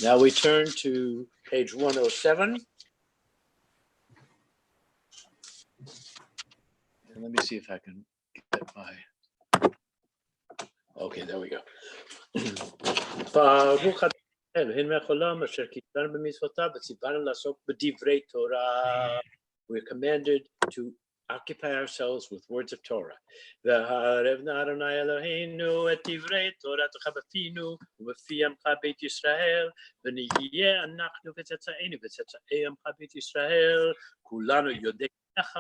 Now we turn to page 107. And let me see if I can get my. Okay, there we go. ברוך אתה אלוהינו מלך העולם אשר קידשנו במצוותיו וציוונו לעסוק בדברי תורה. We're commanded to occupy ourselves with words of Torah. והערב נא אדוני אלוהינו את דברי תורתך בפינו ובפי עמך בית ישראל, ונהיה אנחנו וצאצאינו וצאצאי עמך בית ישראל, כולנו יודעי לך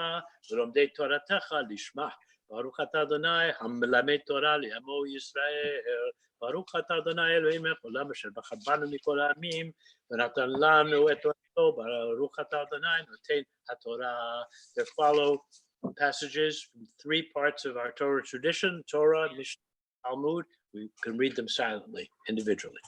ולומדי תורתך לשמה. ברוך אתה אדוני המלמד תורה לעמו ישראל. ברוך אתה אדוני אלוהים מלך העולם אשר בחר בנו מכל העמים ונתן לנו את תורתו. ברוך אתה אדוני נותן התורה. There follow passages from three parts of our Torah tradition: Torah, Mishnah, Talmud. We can read them silently, individually.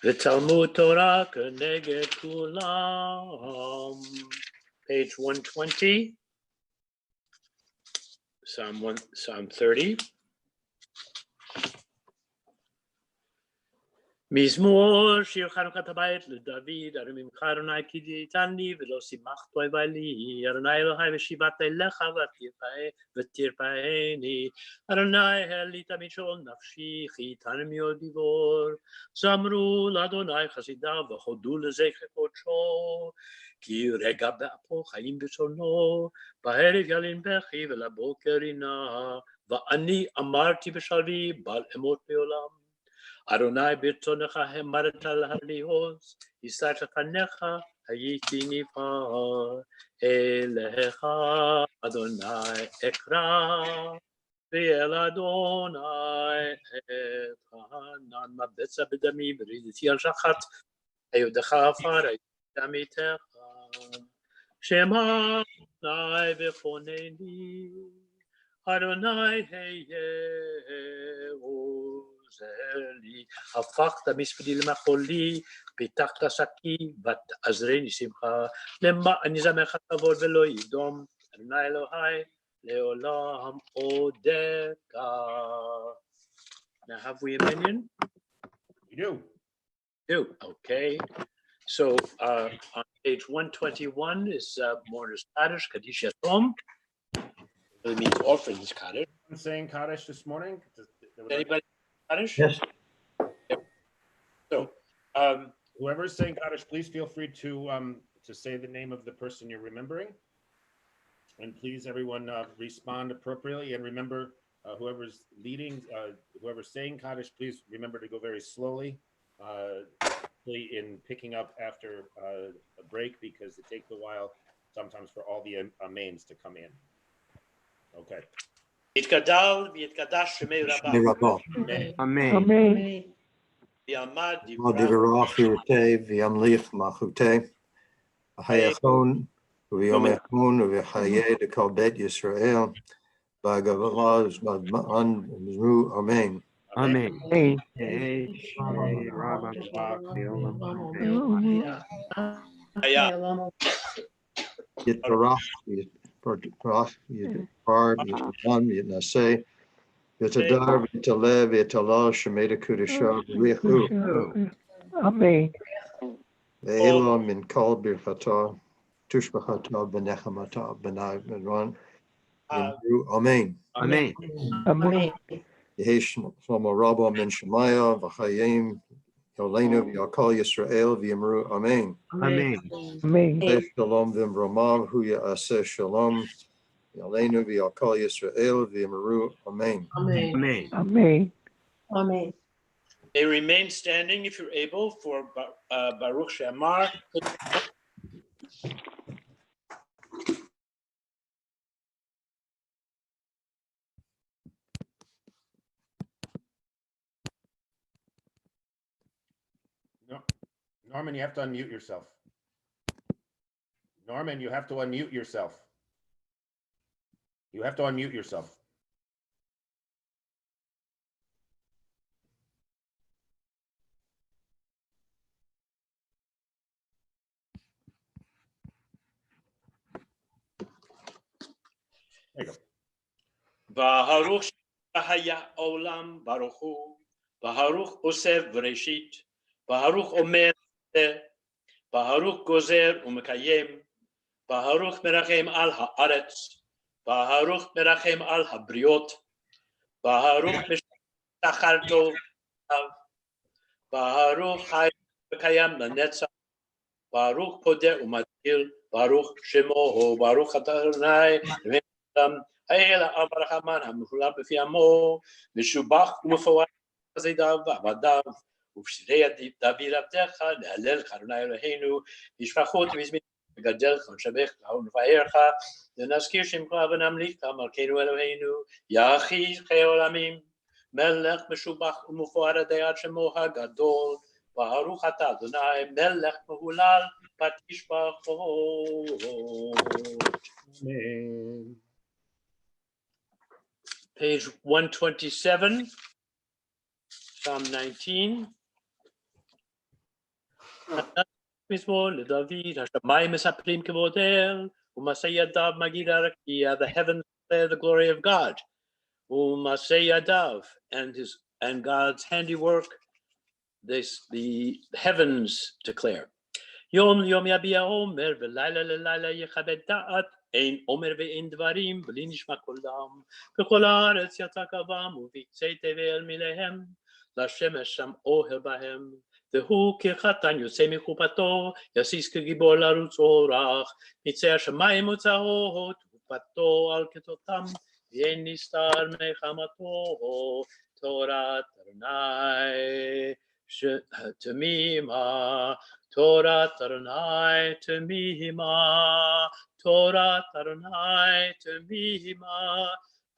ותלמוד תורה כנגד כולם. Page 120, Psalm 30. מזמור שיר חנוכת הבית לדוד, הרי ממך אדוני כי דיתני ולא שימחת אויבי לי, אדוני אלוהי ושיבת אליך ותרפאני, אדוני העלית משאול נפשי, חייתני מאוד דיבור, זמרו לאדוני חסידיו והודו לזכר קודשו, כי רגע באפו חיים בצונו, בערב ילין בכי ולבוקר רינה, ואני אמרתי בשלבי בל אמות מעולם. אדוני ברצונך המרת להרליעוז, הסרת פניך הייתי נבהל, אליך אדוני אקרא, ואל אדוני אתחנן, מבצע בדמי ורידתי על שחת, היודך עפר הייתי עמיתך, שמע אדוני וחונני, אדוני היה לי, הפכת מספדי למחולי, פיתחת שקי, ותעזרני שמחה, למען יזמך כבוד ולא ידום, אדוני אלוהי, לעולם עודך. Now have we a minion? You do. Okay. So on page 121 is Mourner's Kaddish, Kaddish Yatom. It means orphans Kaddish. I'm saying Kaddish this morning. Anybody Kaddish? Yes. So whoever's saying Kaddish, please feel free to say the name of the person you're remembering. And please, everyone, respond appropriately. And remember, whoever's leading, whoever's saying Kaddish, please remember to go very slowly in picking up after a break, because it takes a while sometimes for all the amens to come in. Okay. יתגדל ויתקדש שמי רבה. Amen. ויעמד דברך ירתה וימליך מלכותה. ויחון ויומחון ויחיה לכל בית ישראל. בגבלה ובזמן ומזמור אמן. Amen. יתברך ויתברך ויתפאר ויתבן ויתנשא ויתהדר ויתעלה ויתהלל שמי קודשו בריחו. Amen. ואלה מן כל ברכתו תושבחתו בנחמתו בני בנון יאמרו אמן. Amen. Amen. יהי שלמה רבו מן שמעיה וחיים יעלנו ויעקל ישראל ויאמרו אמן. Amen. Amen. שלום ומרומיו הוא יעשה שלום יעלנו ויעקל ישראל ויאמרו אמן. Amen. Amen. Amen. They remain standing if you're able for Baruch She'amar. No. Norman, you have to unmute yourself. Norman, you have to unmute yourself. You have to unmute yourself. There you go. Baruch haya olam baruch hu, Baruch osev v'reshit, Baruch omer Baruch gozer umekayem, Baruch merachem al haaretz, Baruch merachem al habriot, Baruch mishacharto, Baruch hay mekayam lanetzach, Baruch podeh umadil, Baruch shemo, Baruch Adonai, Hayel Abrahaman Hamufla Befi Amo, Mishubach Umufawad Zidav Vadav, Ufshirei David Abdecha, Lehalel Karunai Eloheinu, Mishpachot Mizmin Gadel Chonshabech Laun Vaercha, Lenaskir Shemcha Venamlika Malkeinu Eloheinu, Yachi Cheolamim, Melech Mishubach Umufawad Deyad Shemo HaGadol, Baruch Atah Adonai, Melech Mahulal, Patishbachot. Amen. Page 127, Psalm 19. The heavens declare the glory of God. And God's handiwork, the heavens declare. Yom Yom Yabia Omer V'Laila L'Laila Yechabed Da'at Ein Omer Ve'Ein Dvarim B'li Nishma Kolam B'Kol Haaretz Yatzakavam U'Viktzei Tevel Milehem L'Shemesh Sham Ohel Bahem V'Hu Kirchatan Yotzei Mechupato Yasis K'Gibor Larutz Orach Mitzei Hashamayim Utzahot Upato Al Ketotam V'Ein Nistar Mechamato Torah Adonai Temima Torah Adonai Temima, Torah Adonai Temima,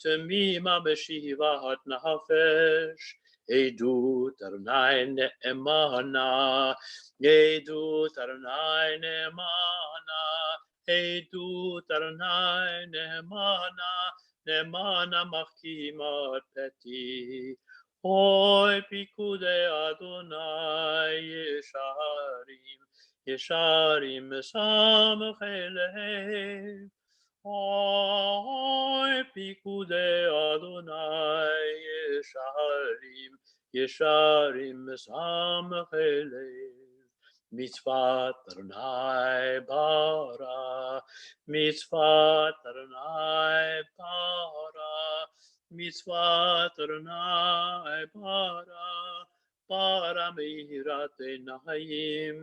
Temima Beshivat Nafesh, Edut Adonai Ne'emana, Edut Adonai Ne'emana, Edut Adonai Ne'emana, Ne'emana Machkimat Peti. Oy pikude Adonai Yesharim Samachelev. Oy pikude Adonai Yesharim Samachelev. Mitzvat Adonai bara, Mitzvat Adonai bara. Mitzvah Adonai bara mirat einayim,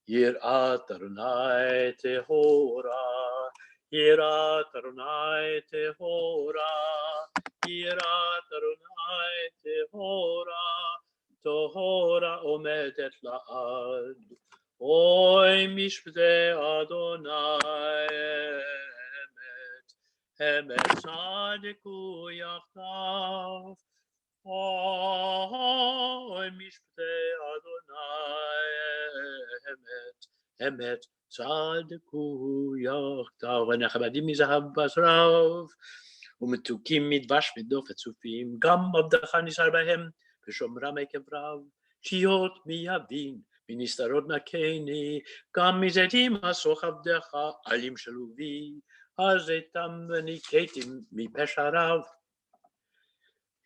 yirat Adonai tehora, yirat Adonai tehora, yirat Adonai tehora, tohora omedet la'ad, oy mishpte Adonai. Emet tzadiku yachtav, oy mishpte Adonai. Emet tzadiku yachtav. V'nechabadim mizahav basrav, u'metukim midvash midof etzufim. Gam avdacha nisar bahem, v'shomram ekevrav. Shiot miyavin, ministarot nakeni. Gam mizetim hasoch avdecha, alim shaluvi. Azetam v'niketim mipesharav.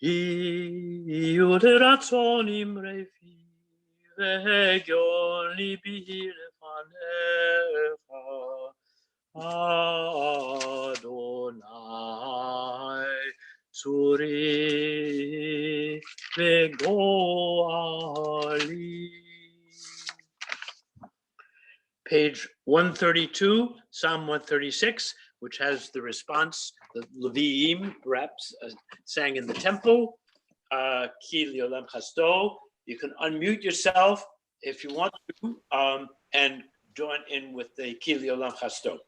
Hiyu l'ratzonim refi, v'hegion libi lefanecha. Adonai tzuri v'goali. Page 132, Psalm 136, which has the response, the Leviim raps sang in the temple, Ki Leolam Chasto. You can unmute yourself if you want to, and join in with the Ki Leolam Chasto.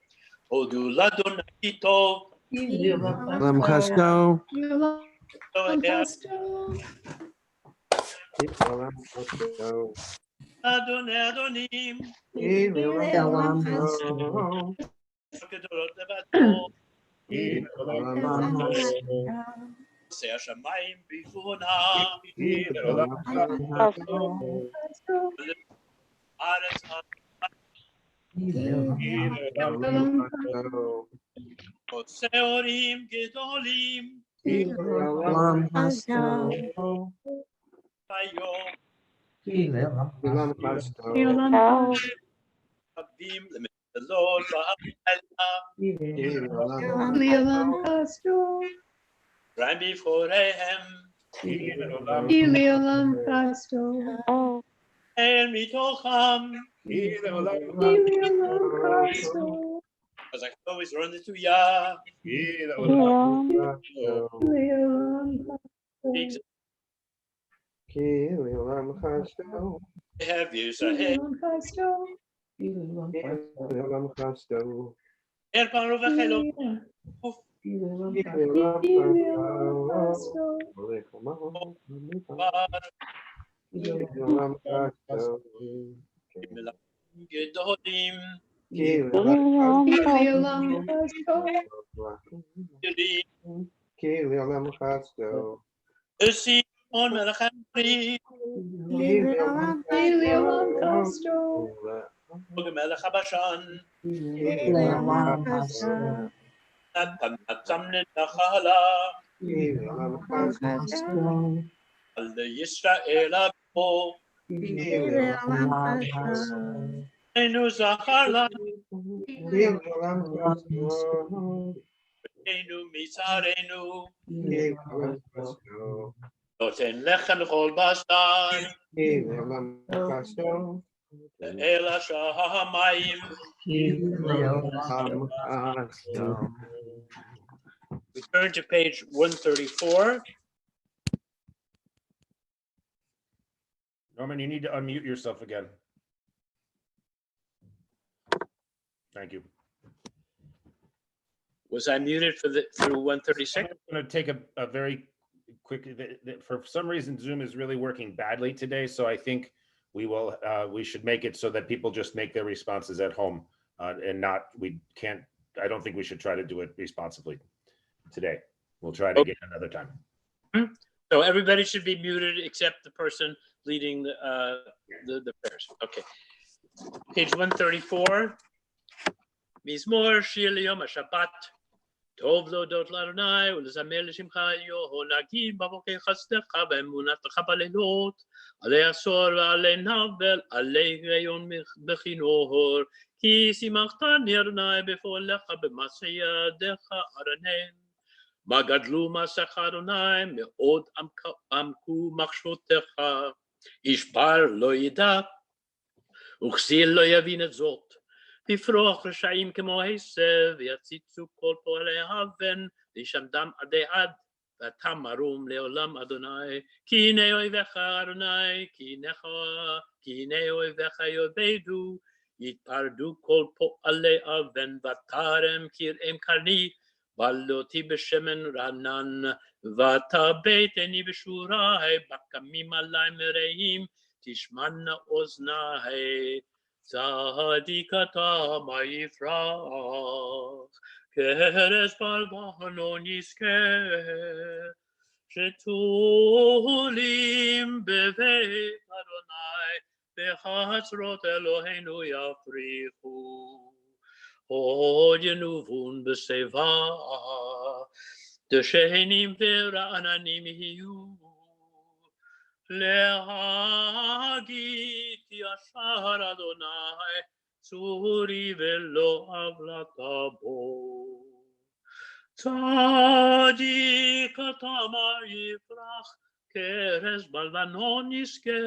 Odu Ladon Tov. Leolam Chasto. Adonai Adonim. Leolam Chasto. Say Hashamayim bifuna. Leolam Chasto. Aretz Leolam Chasto. Seorim gedolim Olam Hasto. Hayo Olam Hasto. Avim Lemelot Olam Hasto. Right before Rehem Olam Hasto. El Mitocham Olam Hasto. because I can always run into Yah. Olam Hasto. Have you say Olam Hasto. El Paro Vachelo Gedolim Usi on Melachari Melachabashan Natamne Nachala Al Yisrael Abo Enu Zachala Enu Misarenu Noten Lechem Chol Basar Ela Shahamayim. We turn to page 134. Norman, you need to unmute yourself again. Thank you. Was I muted for through 136? I'm going to take a very quick, for some reason, Zoom is really working badly today. So I think we should make it so that people just make their responses at home and I don't think we should try to do it responsibly today. We'll try it again another time. So everybody should be muted except the person leading the prayers. Okay. Page 134. Mizmor Shir Yom HaShabbat. Tov Lodot L'Adonai U'Lezamer L'Shimcha Yehonagim Bavokei Chasdecha Be'emunatecha B'Leilot Alei Asor Ve'alei Navel Alei Rayon Bechinor Ki Simachtani Adonai Befolecha B'Masei Yadecha Aranem Ma Gadlu Masecha Adonai Me'od Amku Machshotecha Ishbar Lo Yida Uchsil Lo Yavin Et Zot לפרוח רשעים כמו עשב, ויציצו כל פועלי האבן, וישמדם עדי עד, ואתה מרום לעולם אדוני, כי הנה אויביך אדוני, כי הנה אויביך יאבדו, יתפרדו כל פועלי אבן, ותרם כרעם קרני, בלותי בשמן רענן, ותביטני בשורי, בקמים עלי מרעים, תשמענה אוזני. Tzadikata ma'ifrach, keres balvano nisker, shetulim beveit Adonai, bechatzrot Eloheinu yafrichu, hod yenuvun b'seva, deshenim vera'ananim hiyu, להגיד ישר אדוני צורי ולא עוולתה בו. צדיק אתה מה יפרח כרס בלבנון יזכה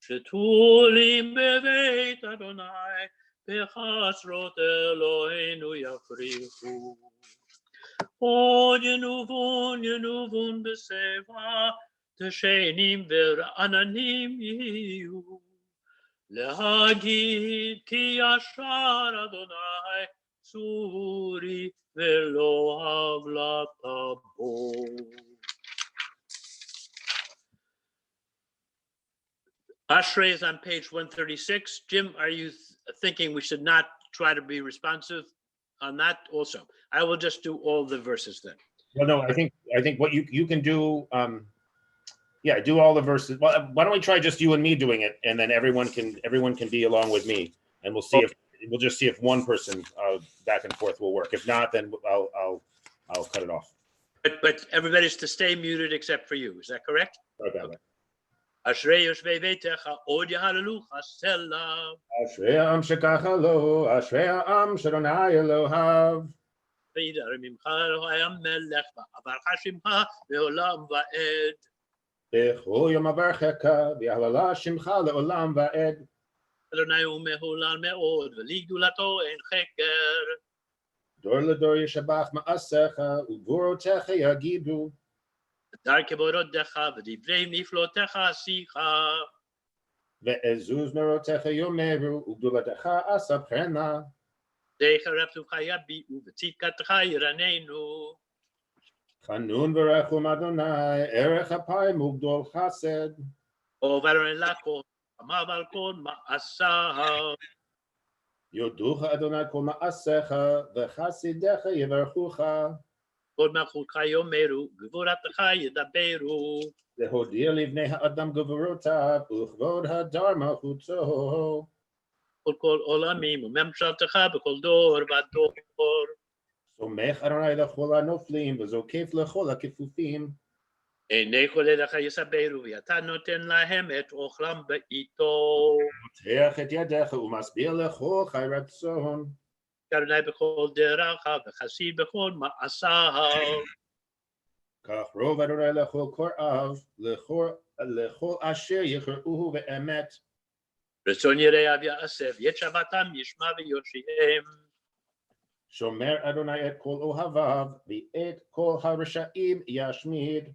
שתולים בבית אדוני בחצרות אלוהינו יפריחו. עוד ינובון בשיבה תשנים ורעננים יהיו, להגיד כי ישר אדוני צורי ולא עוולתה בו. Ashrei is on page 136. Jim, are you thinking we should not try to be responsive on that also? I will just do all the verses then. Well, no, I think what you can do, yeah, do all the verses. Well, why don't we try just you and me doing it, and then everyone can be along with me, and we'll see if one person back and forth will work. If not, then I'll cut it off. But everybody's to stay muted except for you. Is that correct? Okay. Ashrei yoshvei beitecha od yahallelucha sela. Ashrei ha'am shekacha lo, ashrei ha'am sh'Adonai Elohav. V'yidar mimcha Elohai hamelech v'avarcha shimcha ve'olam va'ed. B'chol yom avarcheka, v'yahlala shimcha le'olam va'ed. Adonai hu meholal me'od v'ligdulato ein cheker. Dor ledor yishabach ma'asecha, u'gvorotecha yagidu. Dar keborodecha v'divrei niflotecha asicha. Ve'ezuz merotecha yomeru, u'gdulatecha asaprena. Decha raptucha yabi'u v'tzidkatecha yiranenu. Chanun v'rechum Adonai, erech apayim u'gdol chased. O varon elako amav kol ma'asav. Yoducha Adonai kol ma'asecha, v'chasidecha yevarchucha. Kol malchutcha yomeru gvuratcha yedaberu. Lehodir livnei ha'adam gevurotah, u'chvod hadar malchuto. Kol olamim umemshavtecha b'kol dor v'ador. Somech Adonai lechol hanoflim, v'zokef lechol hakifufim. Einei kol elecha yesaberu v'yata noten lahem et ochlam be'ito. Teach et yadecha u'masbir lechol chai ratzon. Adonai b'kol deracha v'chasid b'kol ma'asav. Kach rov Adonai lechol korav, lechol asher yichruhu ve'emet. Retzon yireav ya'asef yet shavatam yishma v'yoshihem. Shomer Adonai et kol ohavav, v'et kol harisha'im yashmid.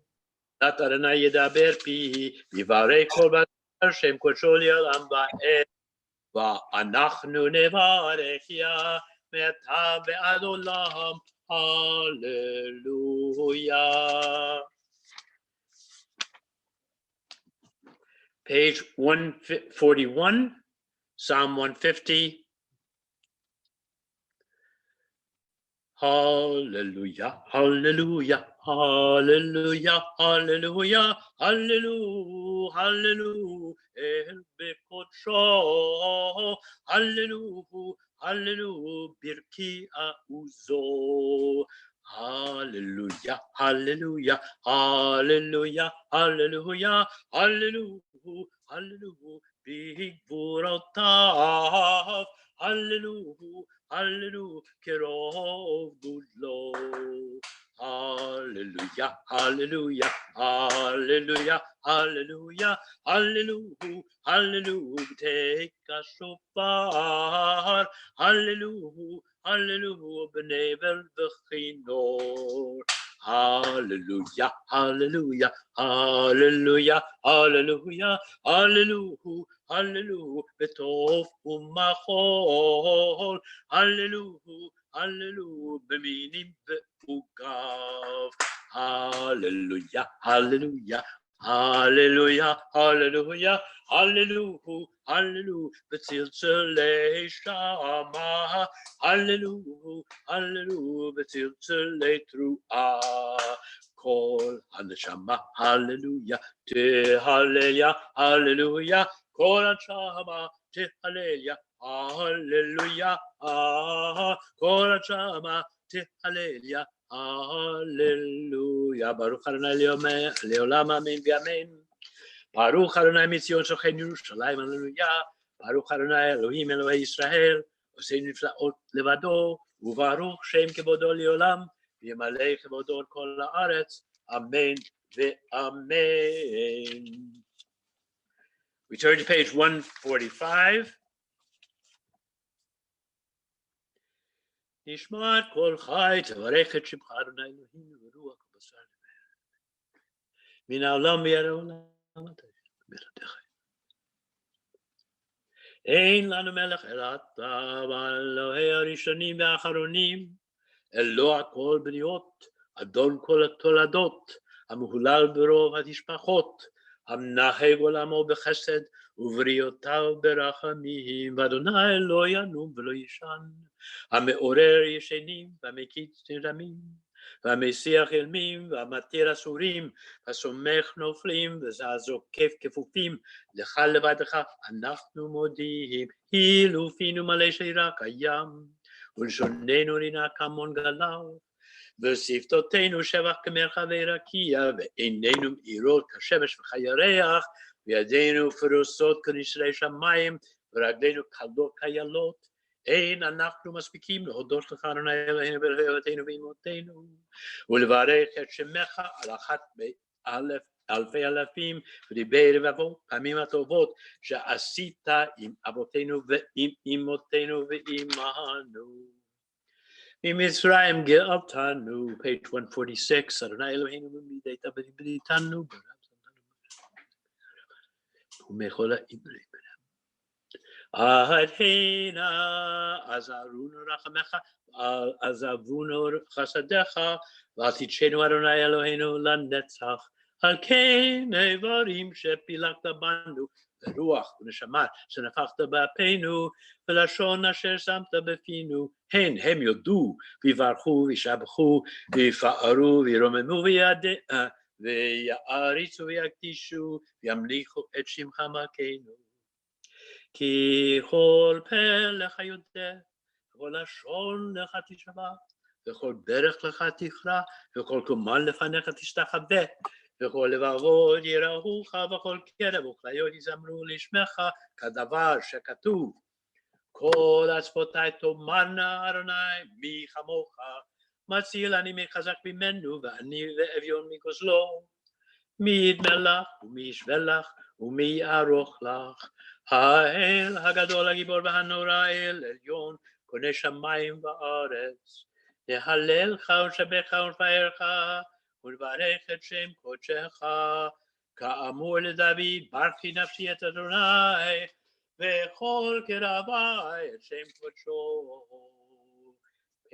Tat Adonai yedaber pi yivarei kol b'asher shem kodshol yolam va'ed. Va'anachnu nevarech ya me'ata ve'ad olam. Hallelujah. Page 141, Psalm 150. Hallelujah, hallelujah, hallelujah, hallelujah, hallelujah, hallelujah, el bekodsho, hallelujah, hallelujah, birki auzo. Hallelujah, hallelujah, hallelujah, hallelujah, hallelujah, hallelujah, bigvurotav, hallelujah, hallelujah, kirov gudlo. Hallelujah, hallelujah, hallelujah, hallelujah, hallelujah, hallelujah, take a shofar, hallelujah, hallelujah, b'nevel v'chinor. Hallelujah, hallelujah, hallelujah, hallelujah, hallelujah, hallelujah, b'tov u'machol, hallelujah, hallelujah, b'minim v'ugav. Hallelujah, hallelujah, hallelujah, hallelujah, hallelujah, hallelujah, b'tziltzalei shama, hallelujah, hallelujah, b'tziltzalei truah. Kol haneshama, hallelujah, tehalelia, hallelujah, kol haneshama, tehalelia, hallelujah, kol haneshama, tehalelia, hallelujah. Baruch Adonai leolam amen v'amen. Baruch Adonai mitzion shochen Yerushalayim, hallelujah. Baruch Adonai Elohim Elohei Yisrael, osei niflaot levado, uvaruch shem kevodo leolam, v'yamalei kevodo al kol haaretz, amen ve'amen. We turn to page 145. נשמע את כל חי, תברך את שמך אדוני אלוהינו ברוח ובשר מן העולם וירא עולם אתה בלעדיך. אין לנו מלך אלא אתה, אלוהי הראשונים והאחרונים, אלוה כל בריות, אדון כל התולדות, המהולל ברוב התשפחות, המנהג עולמו בחסד ובריאותיו ברחמים, ואדוני לא ינום ולא ישן, המעורר ישנים והמקיץ נרדמים, והמסיח אילמים והמתיר אסורים, והסומך נופלים והזוקף כפופים, לך לבדך אנחנו מודיעים, אילו פינו מלא שירה קיים, ולשוננו רינה כמון גלו, ושפתותינו שבח כמרחבי רקיע, ועינינו מאירות כשמש וכירח, וידינו פרוסות כנשרי שמיים, ורגלינו קלות כילות. אין אנחנו מספיקים להודות לך אדוני אלוהינו ואלוהינו ואמותינו, ולברך את שמך על אחת מאלף אלפי אלפים וריבי רבבות פעמים הטובות שעשית עם אבותינו ועם אמותינו ועמנו. ממצרים גאלתנו, page 146, אדוני אלוהינו במידית בריתנו ומכל האמרים. אהדנה עזרונו רחמך, עזבונו חסדך, ואל תדשנו אדוני אלוהינו לנצח. על כן איברים שפילגת בנו, ברוח ונשמה שנפחת באפינו, ולשון אשר שמת בפינו, הם יודו ויברכו וישבחו ויפארו וירוממו ויעריצו ויקדישו וימליכו את שמך מלכנו. כי כל פה לך יודע, וכל לשון לך תשבע, וכל ברך לך תכרע, וכל קומן לפניך תשתחווה, וכל לבבות יראוך, וכל קרב וכליות יזמרו לשמך, כדבר שכתוב. כל עצפותיי תאמרנה אדוני מי כמוך, מציל אני מחזק ממנו, ואני ואביון מגוזלו. מי ידמה לך ומי ישווה לך ומי יערוך לך. האל הגדול הגיבור והנורא אל עליון, קונה שמיים וארץ. נהללך ונשבחך ונפארך ונברך את שם קודשך, כאמור לדוד ברכי נפשי את אדוני וכל קרבי את שם קודשו.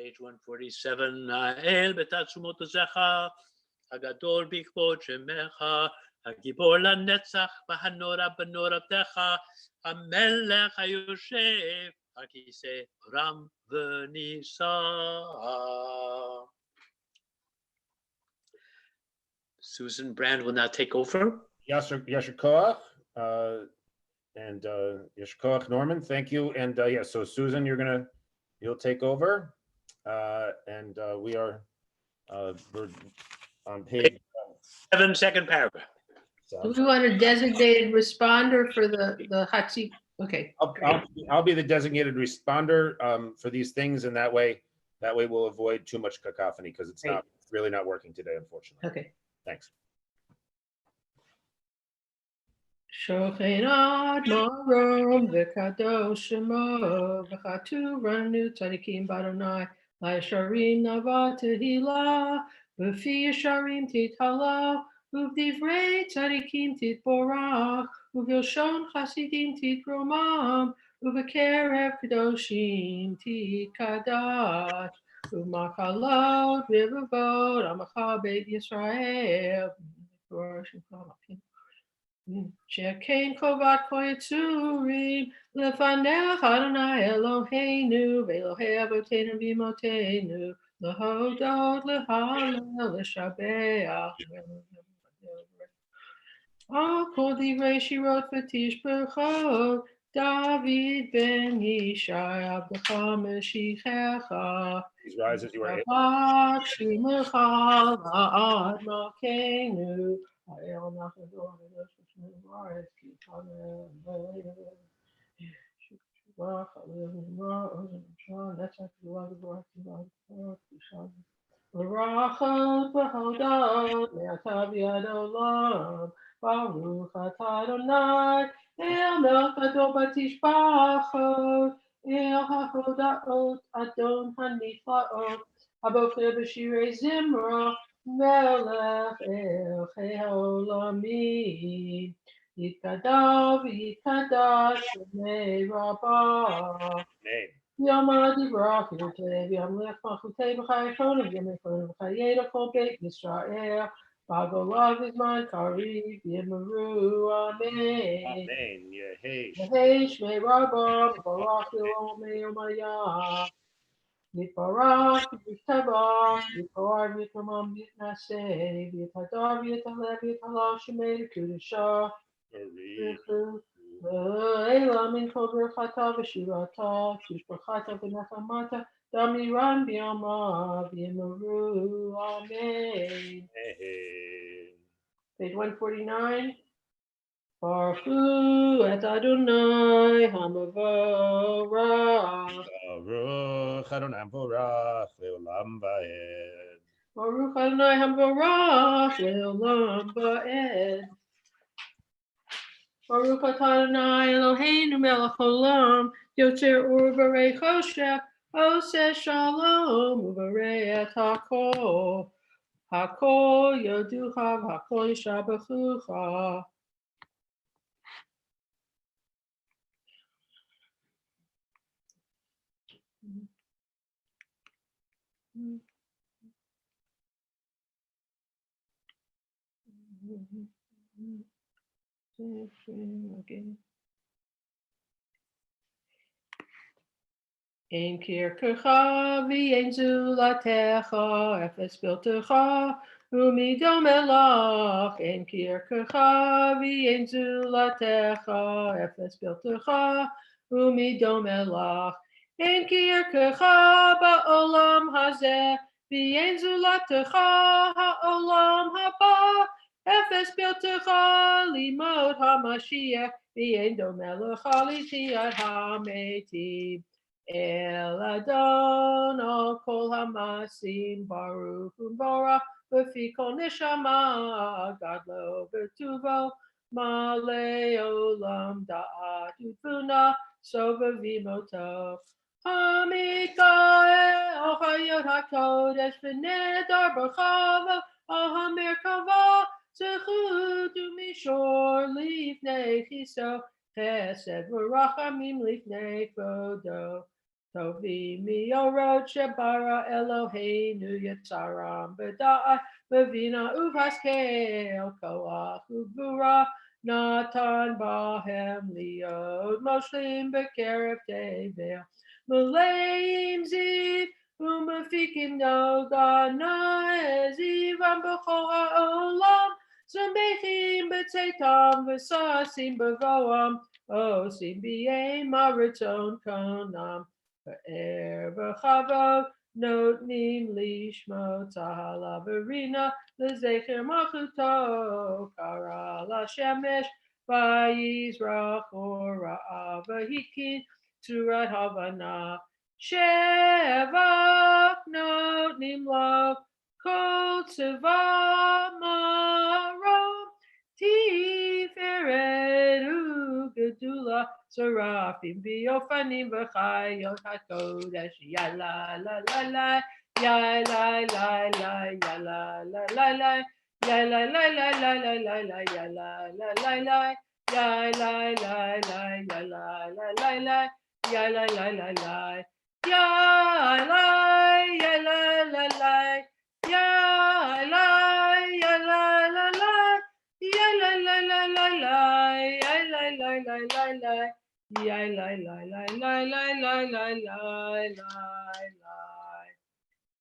page 147, האל בתעצומות עוזך, הגדול בכבוד שמך, הגיבור לנצח והנורא בנורתך, המלך היושב על כיסא רם ונישא. Susan Brand will now take over. Yasher Koach, and Yasher Koach Norman, thank you. And yeah, so Susan, you'll take over, and we're on page 7-second paragraph. Do we want a designated responder for the Hatsi? Okay. I'll be the designated responder for these things, and that way we'll avoid too much cacophony because it's really not working today, unfortunately. Okay. Thanks. Shochenad marom v'kadosh shemo v'chaturanu tzadikim b'Adonai la'yesharim nava tehila v'fi yesharim tithala uvdivrei tzadikim titborach uv'yoshon chasidim titromam uv'kerev kadoshim titkadash uv'makalot v'revot amacha beit Yisrael. Shekain kovat koyetzurim lefanecha Adonai Eloheinu ve'Elohei avotenu v'imotenu lehodot lehalel leshabeach al kol divrei shirot v'tishbechot David ben Yishai abdecha meshichecha. Please rise as you are able. Shabbat shmecha la'ad malkeinu. Rachel behodot me'atav yad olam baruch atah Adonai el melchado batishbachot el hahodaot adon haniflaot abofir b'shirei zimra melech elchei haolamim yitkadav yitkadash b'nei rabbah. Name. Yama divrach yoteh v'yamlech malchutei b'chayechonim v'yamechonim v'chayeda kol beit Yisrael v'agolav v'zman kariv v'yemaru amen. Amen. Yehesh. Yehei shmei rabbah v'barach yomei yomayah Yitbarach v'yitabach yitbar v'yitamam v'yitnaseh v'yitadar v'yitaleh v'yithalal shemei l'kedusha Eila min kol berchata v'shirata tishbachata v'nechamata Damiran Biama Bimaru. Amen. Page 149. Baruch et Adonai Hamavara. Baruch Adonai Borach Leolam Vaed. Baruch Adonai Hamavara Leolam Ba'ed. Baruch Adonai Eloheinu melech haolam yotzer ur barei choshech oseh shalom ubarei et hakol. Hakol yoducha v'hakol yishabachucha. Ein kirkecha v'ein zulatecha efes biltecha umidom elach. Ein kirkecha v'ein zulatecha efes biltecha umidom elach. Ein kirkecha ba'olam hazeh v'ein zulatecha ha'olam haba. Efes biltecha limod hamashiach v'ein domelecha l'tiyat hametim. El Adon al kol hamasim baruch u'borach v'fi kol neshama gadlo v'tuvo male olam da'at u'tvuna sova v'imoto hamikael chayot hakodesh v'nedar b'chava ahamerkava zechut u'mishor lifnei chiso chesed v'rachamim lifnei kvodo. Tovi miorot shebara Eloheinu yetzaram b'da'at b'vina uvaskel koach ugvura natan bahem liot moshlim b'kerev tevel meleim ziv u'mafikim noga zivam b'chol ha'olam zambechim b'tzeitam v'sasim b'voam osim b'yem maraton konam. V'chavod notnim lishmo tzahal avarina lezecher malchuto kara lashemesh vayizrach ora v'hikin tzurat havana shevach notnim lo kol tzeva marom tiferet u'gedula Serafim biofanim v'chayot hakodesh ya la la la la ya la la la ya la la la la ya la la la la la la la ya la la la la ya la la la ya la la la la ya la la la la ya la ya la la la ya la ya la la la ya la la la la la ya la la la la la. Yai lai lai lai lai lai lai lai lai lai lai.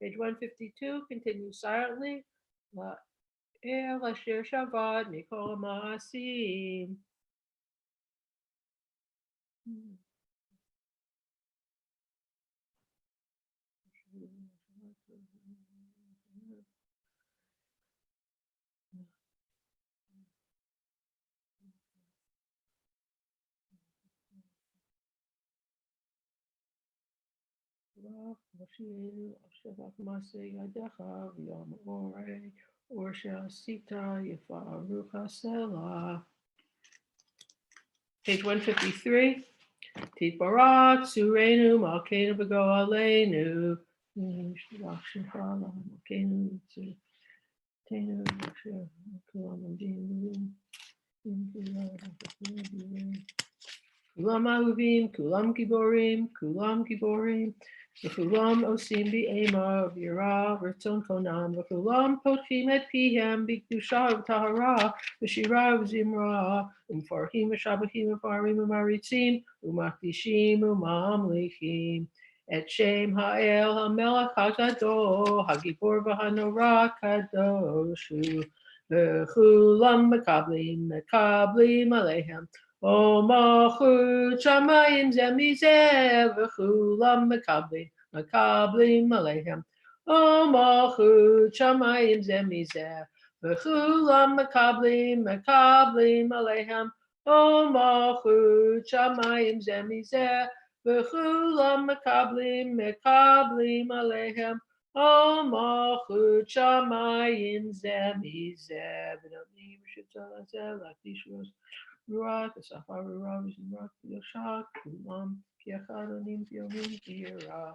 Page 152 continues silently. La el asher Shabbat mikol ma'asim. Page 153. Tiparat surenu malkeinu b'go aleinu. Kulam ahuvim, kulam giborim, v'kulam osim bi'ema v'yira v'ratzon konam, v'kulam potchim et pihem b'kedusha v'tahara v'shira v'zimra, u'mfarchim v'shabachim v'farim u'maritzim, u'makdishim u'mamlichim. Et shem ha'el ha'melech ha'gadol, ha'gibor v'hanora kadoshu, v'kulam mekablim aleihem. O Malchut Shamayim Zemizeh v'chulam mekablim מקבלים עליהם. ומלכות שמיים זה מזה, וכולם מקבלים עליהם. ומלכות שמיים זה מזה, וכולם מקבלים עליהם. מלכות שמיים זה מזה, ונותנים שצריך לזה להקדיש רוח, השפה רוח ושמח יושע, כולם כי אחד עונים ויומים כי ירא.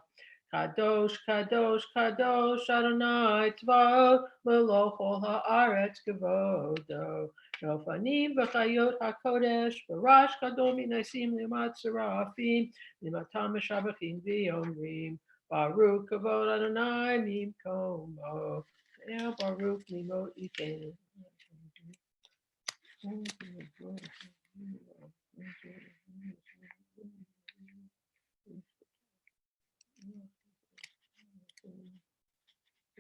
קדוש, קדוש, קדוש, אדוני צבאות, מלוא כל הארץ כבודו. שופנים וחיות הקודש, ורש גדול מנסים למד שרפים, למתם משבחים ואומרים, ברוך כבוד אדוני ממקומו, ברוך ממות יתנו.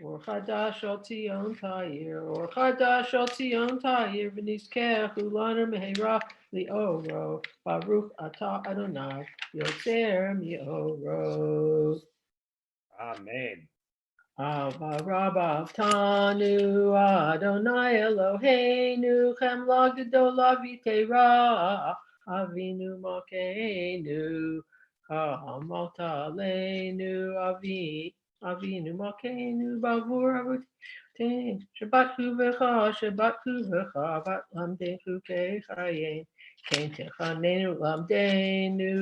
אור חדש על ציון תאיר, אור חדש על ציון תאיר, ונזכה כולנו מהרה לאורו, ברוך אתה אדוני, יוצר מאורו. Amen. אהבה רבה אהבתנו, אדוני אלוהינו, חמלה גדולה ויתרה, אבינו מלכנו, חמלת עלינו, אבינו מלכנו, בעבור אבותינו, שבת בך, בת למדנו חוקי חיינו, כן תחננו למדנו,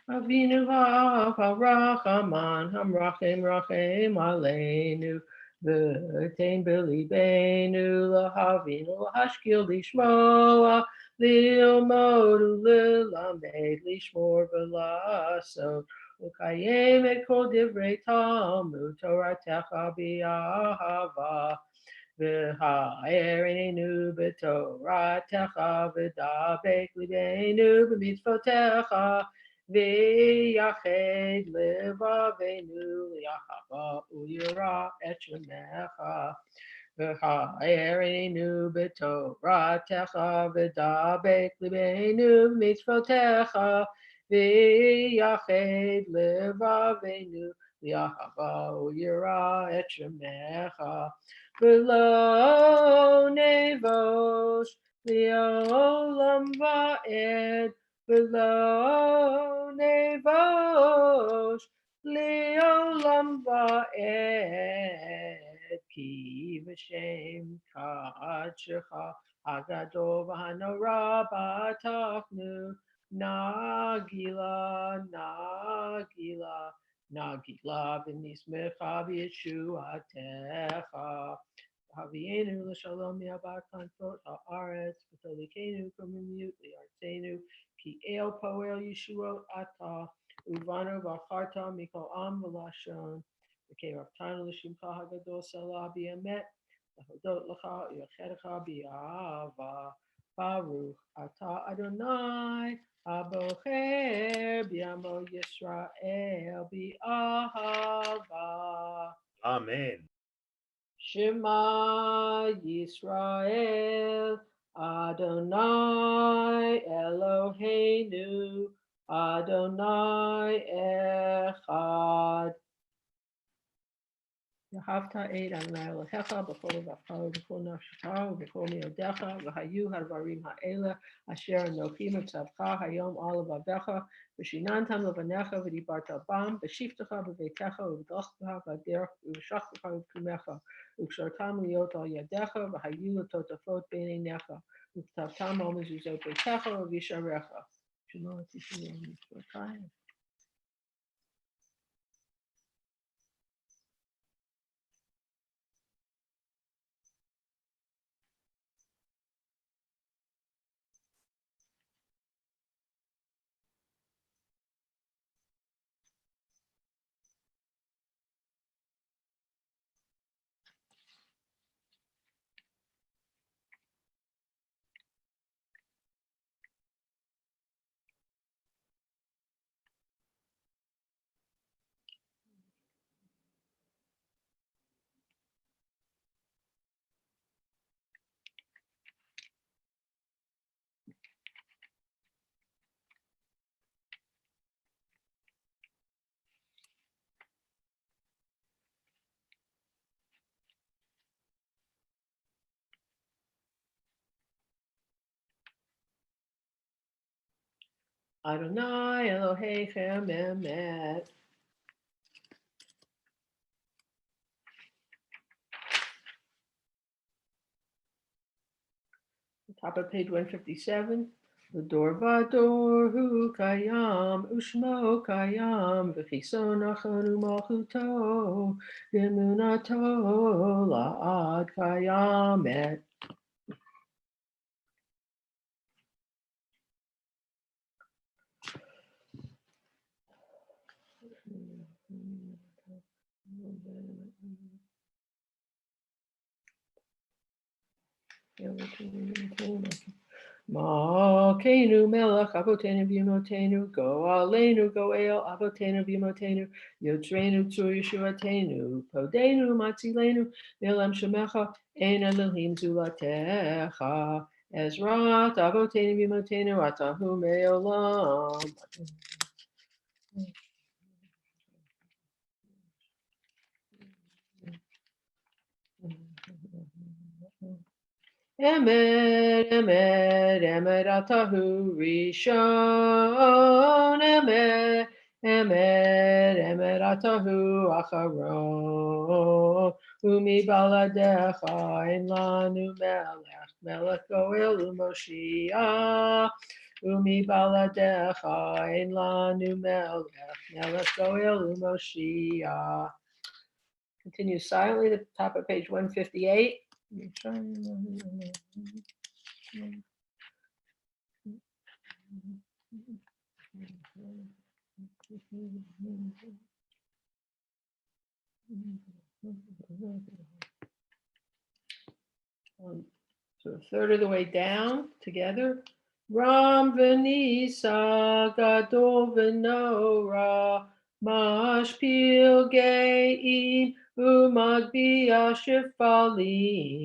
אבינו האב הרחמן, המרחם עלינו, ותן בליבנו להבינו, להשכיל לשמוע, ללמוד וללמד, לשמור ולעשות, לקיים את כל דברי תלמוד תורתך באהבה. והאר עינינו בתורתך ודבק ליבנו במצוותיך ויחד לבבינו ליחבה ולירא את שמך. והאר עינינו בתורתך ודבק ליבנו במצוותיך ויחד לבבינו ליחבה ולירא את שמך. ולא נבוש לעולם ועד, ולא נבוש לעולם ועד, כי בשם קדשך הגדול והנורא בטחנו, נגילה, נגילה, נגילה ונשמחה בישועתך. הביאנו לשלום מהבא כנפות הארץ, ותוליכנו קוממיות לארצנו, כי אל פועל ישועות אתה, ובנו בחרת מכל עם ולשון, וקרבתנו לשמך הגדול סלה באמת, להודות לך ולייחדך באהבה. ברוך אתה אדוני, הבוחר בעמו ישראל באהבה. Amen. Shema Yisrael, Adonai Eloheinu, Adonai Echad. ואהבת את אדוני אלוהיך בכל לבבך ובכל נפשך ובכל מאודיך, והיו הדברים האלה אשר אנוכי מצווך היום על לבביך, ושיננתם לבניך ודיברת בם, בשבתך בביתך ובדרכך בדרך ובשכבך ובקומך, וקשרתם להיות על ידיך, והיו לטוטפות בין עיניך, וכתבתם על מזוזות ביתך ובשעריך. שלא תשמעו מצוותיי. Adonai Elohechem Emet. Top of page 157. L'dor vador hu kayam, ushmo kayam, v'chiso nachon u'malchuto, v'emunato la'ad kayamet. Malkeinu melech avotenu v'yimotenu, go aleinu goel avotenu v'yimotenu, yotzreinu tzur yeshuatenu, podenu matzilenu, v'elam shemecha, ein elohim zulatecha, Ezrat avotenu v'yimotenu, atahu me'olam. Emet, emet, emet, atahu rishon. Emet, emet, emet, atahu acharon. Umi baladecha ein lanu melech, melech goel u'moshiach. Umi baladecha ein lanu melech, melech goel u'moshiach. Continue silently to the top of page 158. So a third of the way down together. Ram v'nisa gadol v'nora mashpil ge'im umagbiya shefalim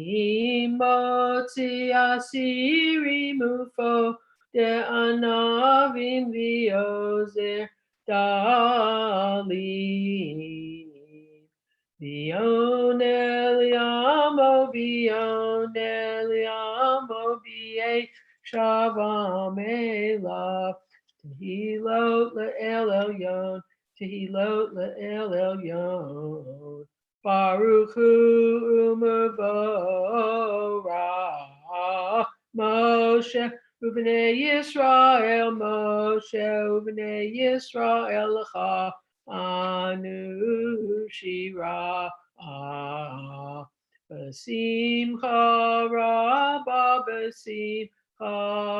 motzi asirim ufo de'anavim v'yozer dalim. Vion Eliamo, Vion Eliamo, Vie Shavam Elav, Tehilot Le'el Elyon, Tehilot Le'el Elyon, Baruch Hu U'Mevorach, Moshe Ubnei Yisrael, Moshe Ubnei Yisrael Lecha, Anu Shira Basimcha Rabba Basimcha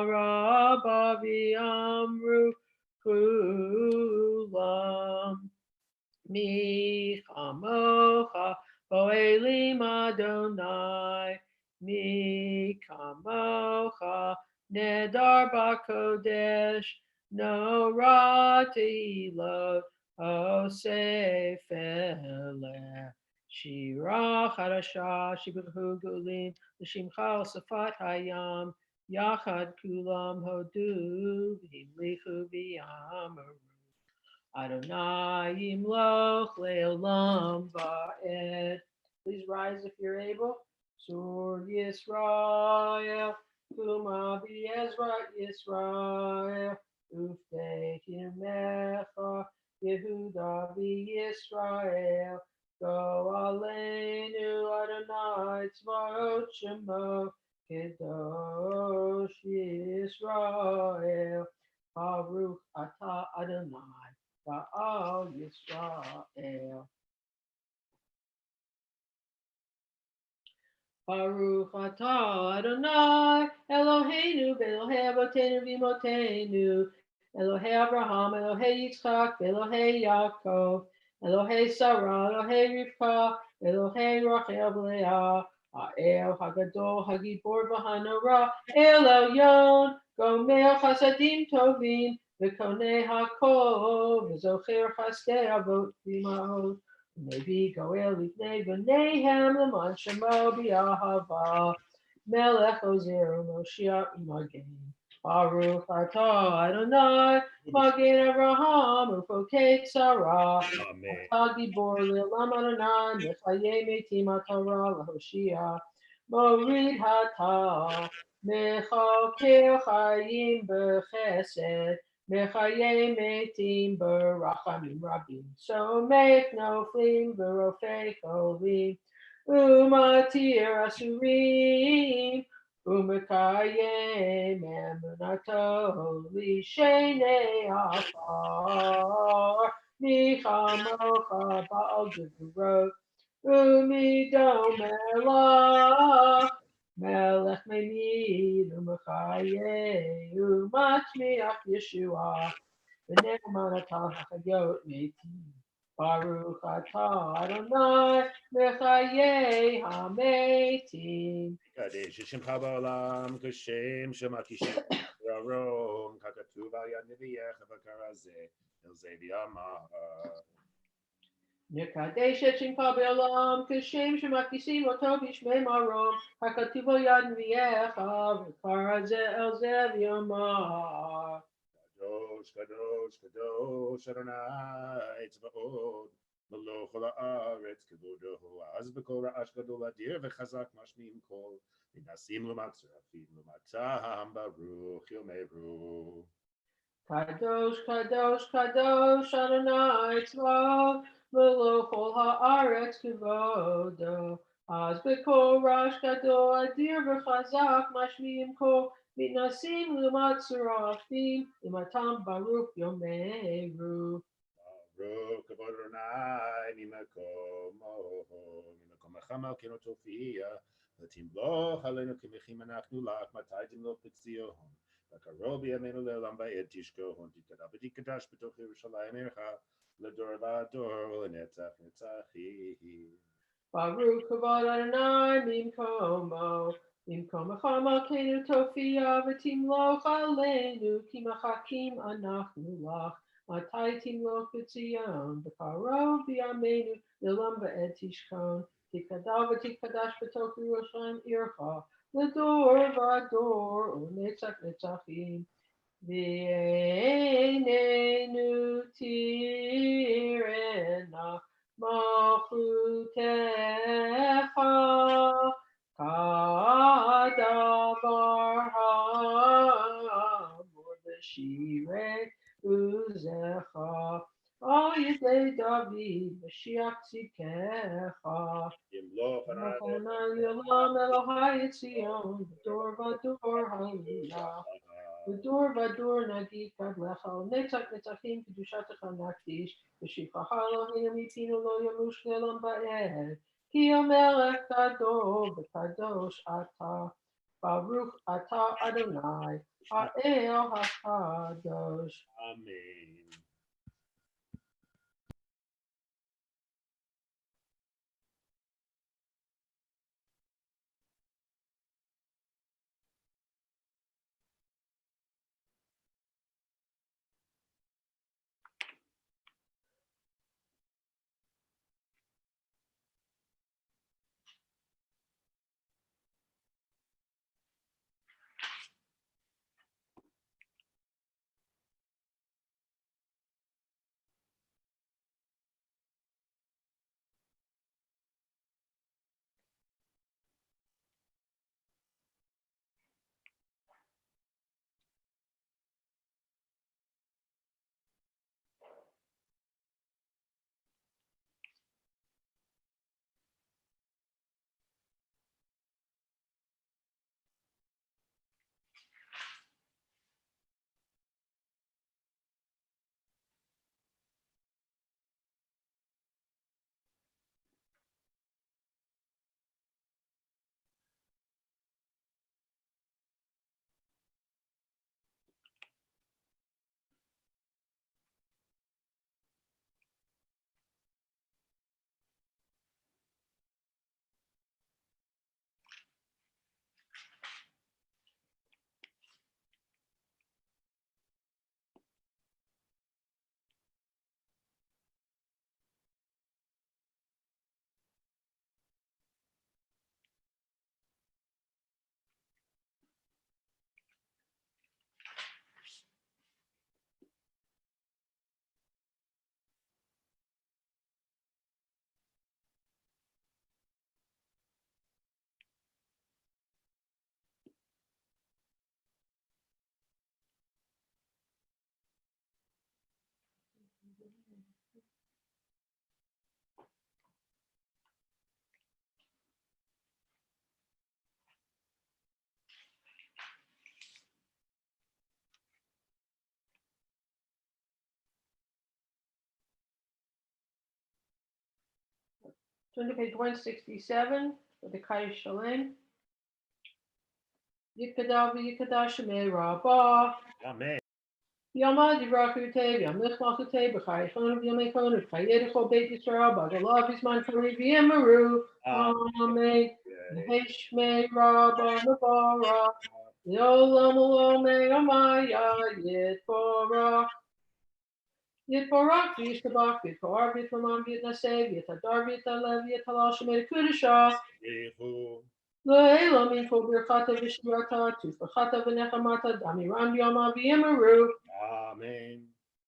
Rabba V'Amru Kulam Mi Chamocha Bo'elim Adonai Mi Chamocha Nedar B'Kodesh Norah Tehilot Osefele Shira Chadasha Shibchu Gulim L'Shimcha Safat Hayam Yachad Kulam Hodu V'Himlichu V'Yamaru Adonai Yimloch Le'olam Va'ed. Please rise if you're able. Sur Yisrael Kuma B'Ezrat Yisrael Uftei Kimecha Yehuda v'Yisrael, go aleinu Adonai tzvaot shemo, kedosh Yisrael, Baruch atah Adonai, Ba'al Yisrael. Baruch atah Adonai, Eloheinu v'Elohei avotenu v'imotenu, Elohei Abraham, Elohei Yitzchak, Elohei Yaakov, Elohei Sarah, Elohei Rivka, Elohei Rachel Leah, Ha'el Hagadol Hagibor v'Hanora, El Elyon, Gomer Chasadim Tovim, V'Konei Hakol, V'Zocher Chaskei Avot V'Imahot, Maybe Goel Lifnei V'Nehem L'man Shemo B'Ahava, Melech Ozer Moshiach Magen. Baruch atah Adonai, Magen Avraham, Ufokei Tzara, Amen. Atah Gibor Le'olam Adonai, Mechayei Metim HaTorah L'Hoshia, Morid Hatah, Mechaker Chayim B'Chesed, Mechaye metim barachamim rabim. So make no flim barofei chovim. Umatir asurim. Umekayem emunato lishene afar. Michamocha ba'al gevurot. Umidomela. Melech Memid Umachaye Umachmiach Yeshua V'ne'eman atah hachayot metim Baruch atah Adonai Mechaye hametim. Kadesh Shemcha ba'olam kashem shemakishim yarom kakatuv al yad neviyecha v'karazeh el zeh v'yamar. Nekadesh et Shemcha be'olam Kashem shemakisim oto b'shmei marom Hakatuv al yad neviyecha V'karazeh el zeh v'yamar. Kadosh, kadosh, kadosh, Adonai tzvaot, melech kol haaretz kevodohu, az b'kol ra'ash gadol adir v'chazak mashmim kol, v'nasim l'matzrafim l'matzam baruch yomeru. Kadosh, kadosh, kadosh, Adonai Tzvaot, Melo kol haaretz kevodo. Az bekol rash gadol adir v'chazak mashmiim kol mitnasim l'matzrafim l'matam baruch yomeru. Baruch kavod Adonai mimakom hachama kenotofia, v'timloch aleinu k'mechim anachnu lach, matai timloch b'tziohon. בקרוב בימינו לעולם בעת תשכחון, תתגדל ותקדש בתוך ירושלים עירך לדור ודור ולנצח נצחים. Baruch kavod Adonai mimkomo malkeinu tofia v'timloch aleinu ki machakim anachnu lach. Matai timloch b'tzion b'karov b'yameinu l'olam v'ed tishkon. Tikadav v'tikadash b'toch Yerushalayim ircha l'dor v'ador u'netzach netzachim. V'einenu tirena Malchutecha kadavar hamor b'shirei uzecha al yedei David Mashiach tzidkecha. ימלוך Adonai Yolam Elohai Tzion V'dor v'ador hallelujah. V'dor v'ador nagid kadlecha netzach netzachim kedushatecha nakdish v'shivcha Elohim yitinu lo yamush le'olam va'ed ki hamelech gadol v'kadosh atah Baruch atah Adonai ha'el hakadosh. אמן. Turn to page 167 for the Kaddish Shalem. Yikadav Yikadav Shemei Rabbah. Amen. Yama Divrakute, Yamlich Malchute, B'chaychon of Yamekon, of Chayedecho Beit Yisrael, Bagalav Yisman Kari V'Yemaru. Amen. Heshmei Rabbah Navara. Yolam Olome Amaya Yitborah. Yitborah V'Yishtabach V'Yitpor V'Yitlamam V'Yitnasev V'Yitadar V'Yitalev V'Yitalal Shemei Kudishah. Le'elam Yifo Birchata V'Shirata Tufachata V'Nechamata Damiram Yama V'Yemaru. Amen.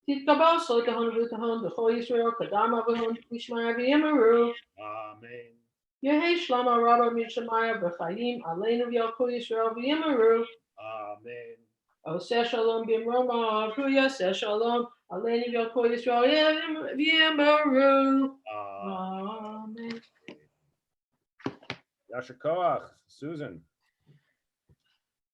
Titkabal Sotahon V'Tahon V'Chol Yisrael Kadama V'Hon V'Yishmaya V'Yemaru. Amen. Yehi Shlama Rabba Mishmaya V'Chayim Aleinu V'Yalkol Yisrael V'Yemaru. Amen. Oseh Shalom B'Mroma V'Yaseh Shalom Aleinu V'Yalkol Yisrael V'Yemaru. Amen. Yasher Koach, Susan.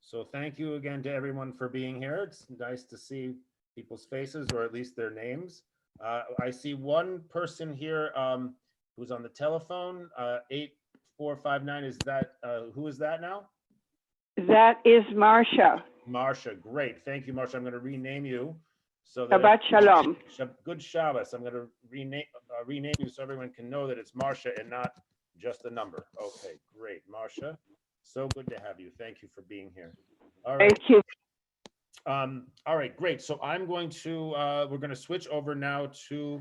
So thank you again to everyone for being here. It's nice to see people's faces, or at least their names. I see one person here who's on the telephone, 8459. Is that, who is that now? That is Marcia. Marcia, great. Thank you, Marcia. I'm going to rename you. So that Shabbat Shalom. Good Shabbos. I'm going to rename you so everyone can know that it's Marcia and not just a number. Okay, great. Marcia, so good to have you. Thank you for being here. All right. Thank you. All right, great. So I'm going to, we're going to switch over now to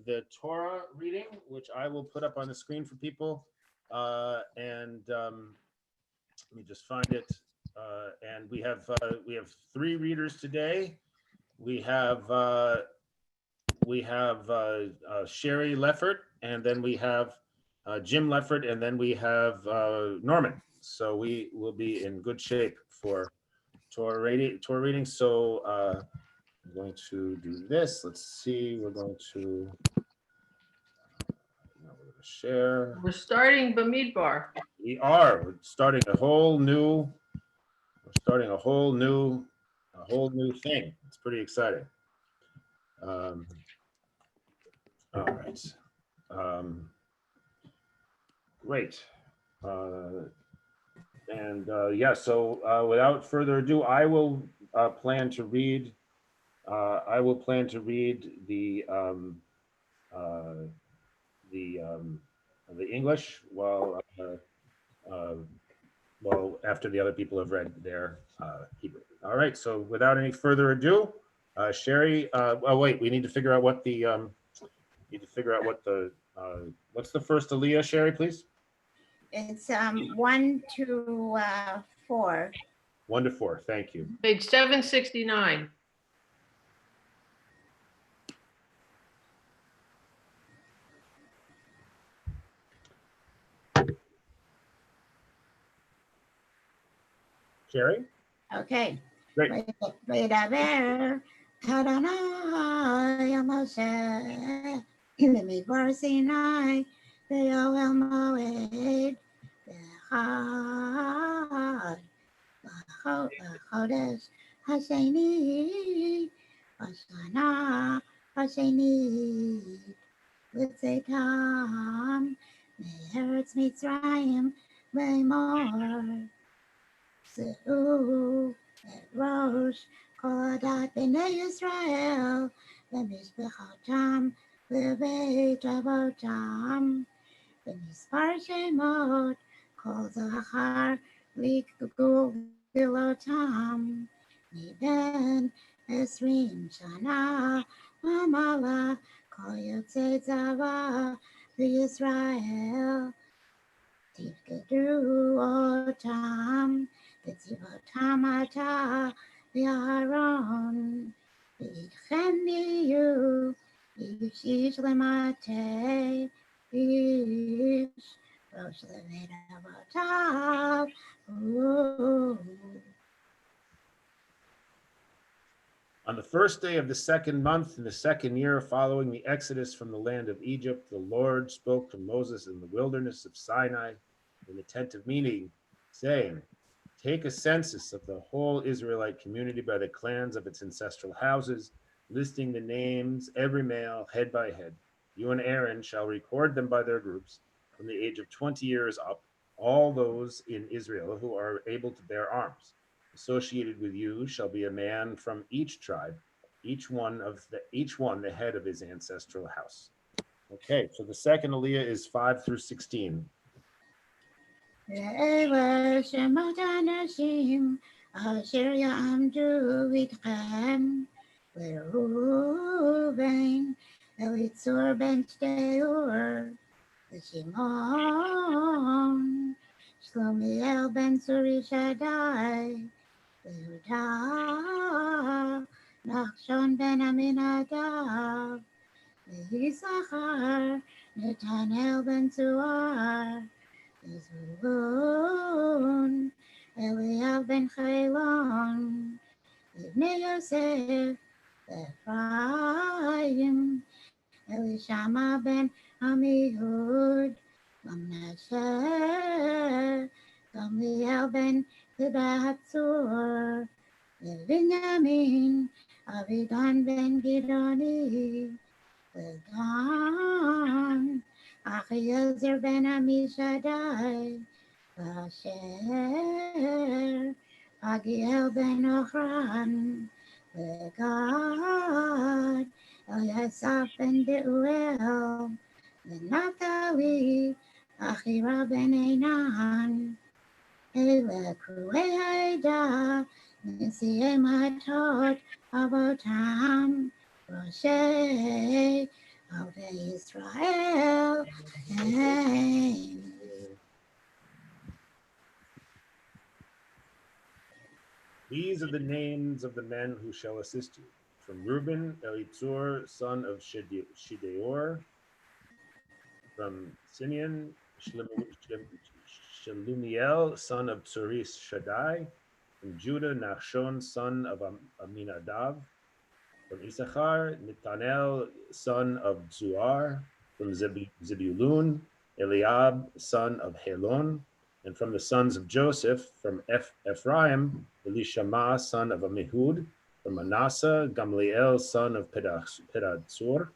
the Torah reading, which I will put up on the screen for people. And let me just find it. And we have 3 readers today. We have Sherry Leffert, and then we have Jim Leffert, and then we have Norman. So we will be in good shape for Torah reading. So I'm going to do this. Let's see. We're going to share. We're starting Bamidbar. We're starting a whole new. Thing. It's pretty exciting. All right. Great. Yeah, so without further ado, I will plan to read the English while after the other people have read their Hebrew. All right, so without any further ado, Sherry, oh wait, we need to figure out what the what's the first Aliyah, Sherry, please? It's 1 to 4. 1 to 4, thank you. Page 769. Sherry? Okay. Great. V'yedaber Adonai Moshe B'midbar Sinai V'yoel Moed V'chad B'chodesh Hasheni B'shana Hasheni V'tzeitam Me'eretz Mitzrayim V'emor Zehu Rosh Kodat B'nei Yisrael V'mishbechotam V'beit Avotam V'mispar Shemot Kol Zachar Likgul Gilotam Niben Esrim Shana Mamala Kol Yotzei Tzava V'Yisrael Tifkedu Otam V'tzivotam Ata V'Aaron V'itchem Niyu Ish Lemate Ish Rosh Levei Avotav. On the first day of the second month in the second year following the exodus from the land of Egypt, the Lord spoke to Moses in the wilderness of Sinai in the tent of meeting, saying, take a census of the whole Israelite community by the clans of its ancestral houses, listing the names, every male, head by head. You and Aaron shall record them by their groups from the age of 20 years up, all those in Israel who are able to bear arms. Associated with you shall be a man from each tribe, each one the head of his ancestral house. Okay, so the second aliyah is 5 through 16. ואלה שמות אנשים אשר יעמדו איתכם, לראובן, אליצור בן שתיאור, לשמעון, שלומיאל בן צורי שדי, ליהודה, נחשון בן עמינדב, ליששכר, נתנאל בן צוהר, לזבולון, אליאב בן חילון, לבני יוסף, לאפרים, אלישמע בן עמיהוד, למנשה, גמליאל בן פדהצור, לבנימין, אבידן בן גדעוני, לדן, אחיעזר בן עמישדי, לאשר, פגיאל בן אוחרן, לגד, אליאסף בן דאואל, לנפתלי, אחירה בן עינן, אלה קרואי העדה, נשיאי מטות אבותם, ראשי עובדי ישראל, הם. These are the names of the men who shall assist you. From Reuben, Elitzur, son of Shideor. From Simeon, Shelumiel, son of Tzuris Shaddai. From Judah, Nachshon, son of Aminadav. From Issachar, Netanel, son of Zuar. From Zebulun, Eliab, son of Helon. And from the sons of Joseph, from Ephraim, Elishama, son of Amihud. From Manasseh, Gamliel, son of Pedadzur.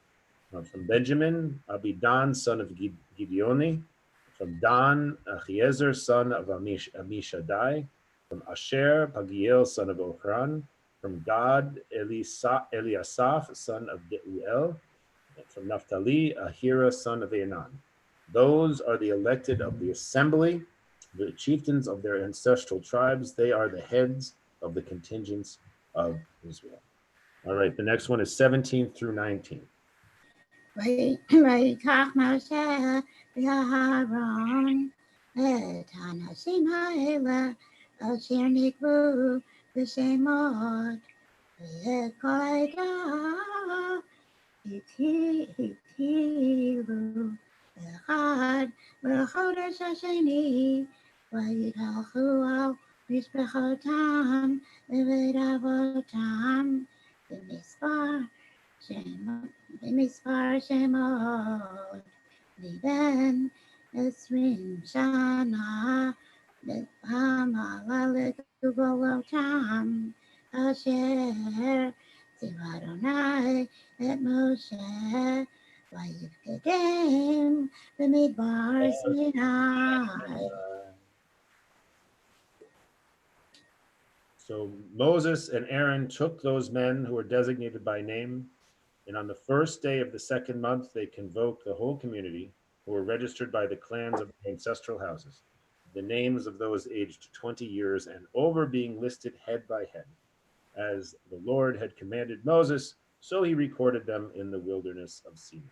From Benjamin, Abidan, son of Gideoni. From Dan, Achiezer, son of Amishadai. From Asher, Pagiel, son of Ochran. From Gad, Eliasaph, son of Deuel. And from Naphtali, Ahira, son of Enan. Those are the elected of the assembly, the chieftains of their ancestral tribes. They are the heads of the contingents of Israel. All right, the next one is 17 through 19. ויקח משה ואהרון את האנשים האלה אשר נקבעו בשמות, ואת כל העדה התהילו אחד בחודש השני, ויתהלכו על משפחותם לבית אבותם במספר שמות, מבין 20 שנה המעלה לגבולותם, אשר ציווה אדוני את משה, ויפקדם במדבר סיני. So Moses and Aaron took those men who were designated by name, and on the first day of the second month, they convoked the whole community who were registered by the clans of their ancestral houses, the names of those aged 20 years and over being listed head by head. As the Lord had commanded Moses, so he recorded them in the wilderness of Sinai.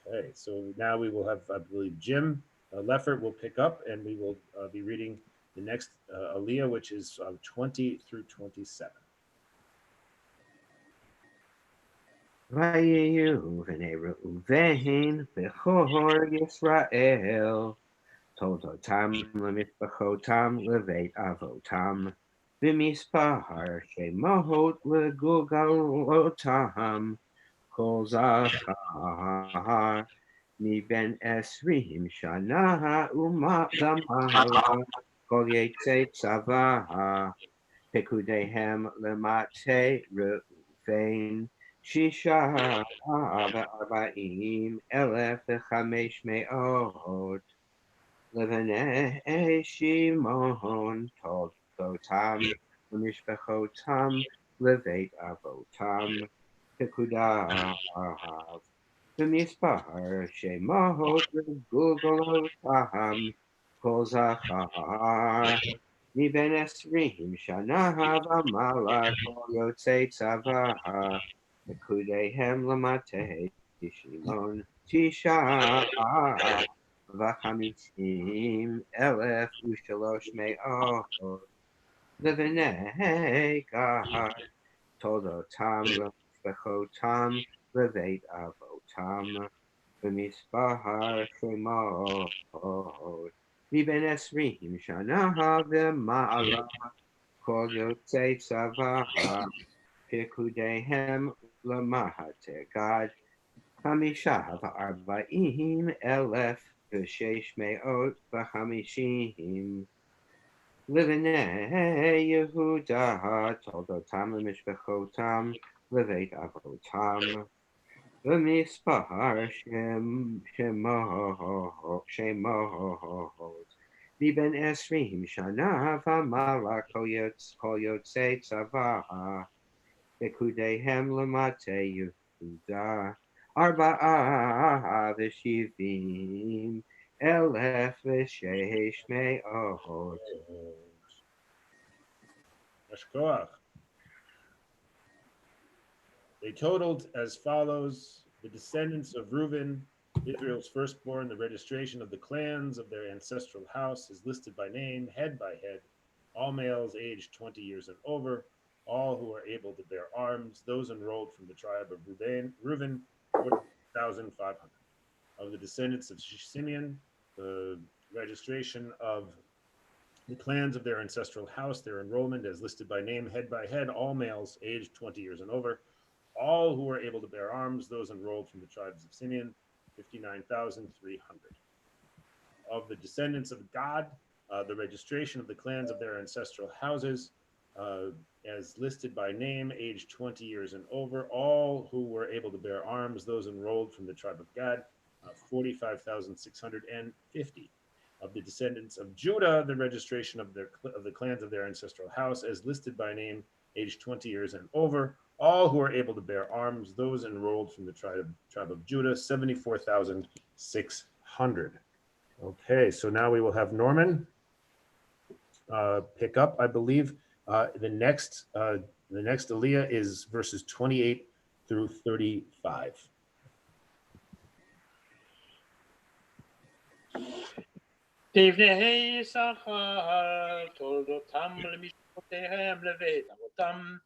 Okay, so now we will have, I believe, Jim Leffert will pick up, and we will be reading the next aliyah, which is 20 through 27. ויהיו בני ראובן בכור ישראל, תולדותם למשפחותם לבית אבותם, במספר שמות לגולגלותם, כל זכר מבין 20 שנה ומעלה, כל יצא צבא, פקודיהם למטה ראובן, 46,500, לבני שמעון תולדותם ומשפחותם לבית אבותם, פקודיו במספר שמות לגולגלותם, כל זכר מבין 20 שנה ומעלה, כל יוצאי צבא, פקודיהם למטה שמעון, 49,300, לבני גד תולדותם ומשפחותם לבית אבותם, במספר שמות מבין 20 שנה ומעלה, כל יוצאי צבא, פקודיהם למטה גד, 45,650, לבני יהודה תולדותם ומשפחותם לבית אבותם, במספר שמות מבין 20 שנה ומעלה, כל יוצאי צבא, פקודיהם למטה יהודה, 74,600. Ashkoach. They totaled as follows: the descendants of Reuben, Israel's firstborn, the registration of the clans of their ancestral house is listed by name, head by head, all males aged 20 years and over, all who are able to bear arms, those enrolled from the tribe of Reuben, 40,500. Of the descendants of Simeon, the registration of the clans of their ancestral house, their enrollment as listed by name, head by head, all males aged 20 years and over, all who are able to bear arms, those enrolled from the tribes of Simeon, 59,300. Of the descendants of Gad, the registration of the clans of their ancestral houses, as listed by name, aged 20 years and over, all who were able to bear arms, those enrolled from the tribe of Gad, 45,650. Of the descendants of Judah, the registration of the clans of their ancestral house, as listed by name, aged 20 years and over, all who are able to bear arms, those enrolled from the tribe of Judah, 74,600. Okay, so now we will have Norman pick up, I believe. The next Aliyah is verses 28 through 35. לבני יששכר תולדותם למשפחותיהם לבית אבותם,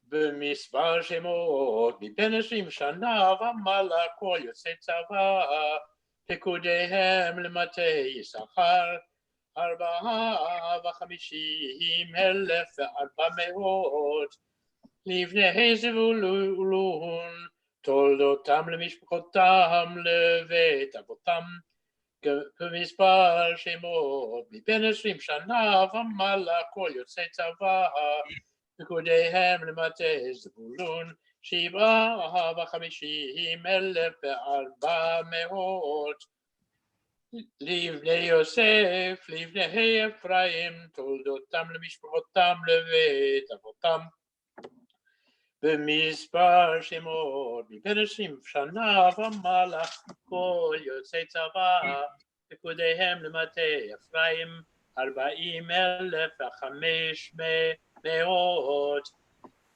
במספר שמות מבין 20 שנה ומעלה, כל יוצאי צבא, פקודיהם למטה יששכר, 54,400. לבני זבולון תולדותם למשפחותם לבית אבותם, במספר שמות מבין 20 שנה ומעלה, כל יוצאי צבא, פקודיהם למטה זבולון, 57,400. לבני יוסף, לבני אפרים, תולדותם למשפחותם לבית אבותם, במספר שמות מבין 20 שנה ומעלה, כל יוצאי צבא, פקודיהם למטה אפרים, 40,500.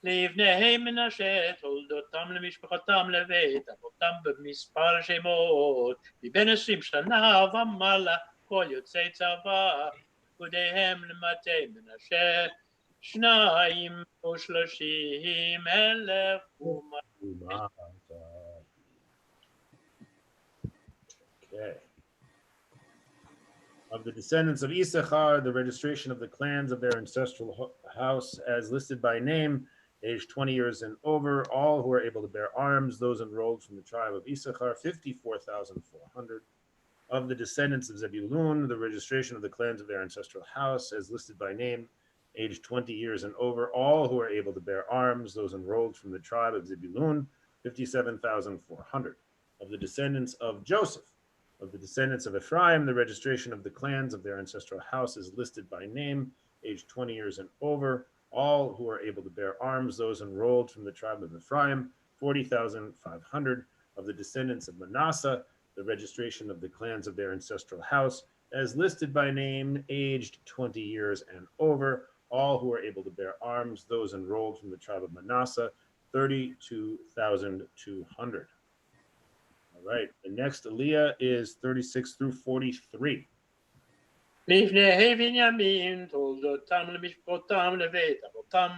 לבני מנשה, תולדותם למשפחותם לבית אבותם, במספר שמות מבין 20 שנה ומעלה, כל יוצאי צבא, פקודיהם למטה מנשה, 32,30,000. Okay. Of the descendants of Issachar, the registration of the clans of their ancestral house as listed by name, aged 20 years and over, all who are able to bear arms, those enrolled from the tribe of Issachar, 54,400. Of the descendants of Zebulun, the registration of the clans of their ancestral house as listed by name, aged 20 years and over, all who are able to bear arms, those enrolled from the tribe of Zebulun, 57,400. Of the descendants of Joseph, of the descendants of Ephraim, the registration of the clans of their ancestral house is listed by name, aged 20 years and over, all who are able to bear arms, those enrolled from the tribe of Ephraim, 40,500. Of the descendants of Manasseh, the registration of the clans of their ancestral house, as listed by name, aged 20 years and over, all who are able to bear arms, those enrolled from the tribe of Manasseh, 32,200. All right, the next Aliyah is 36 through 43. לפני בנימין תולדותם למשפחותם לבית אבותם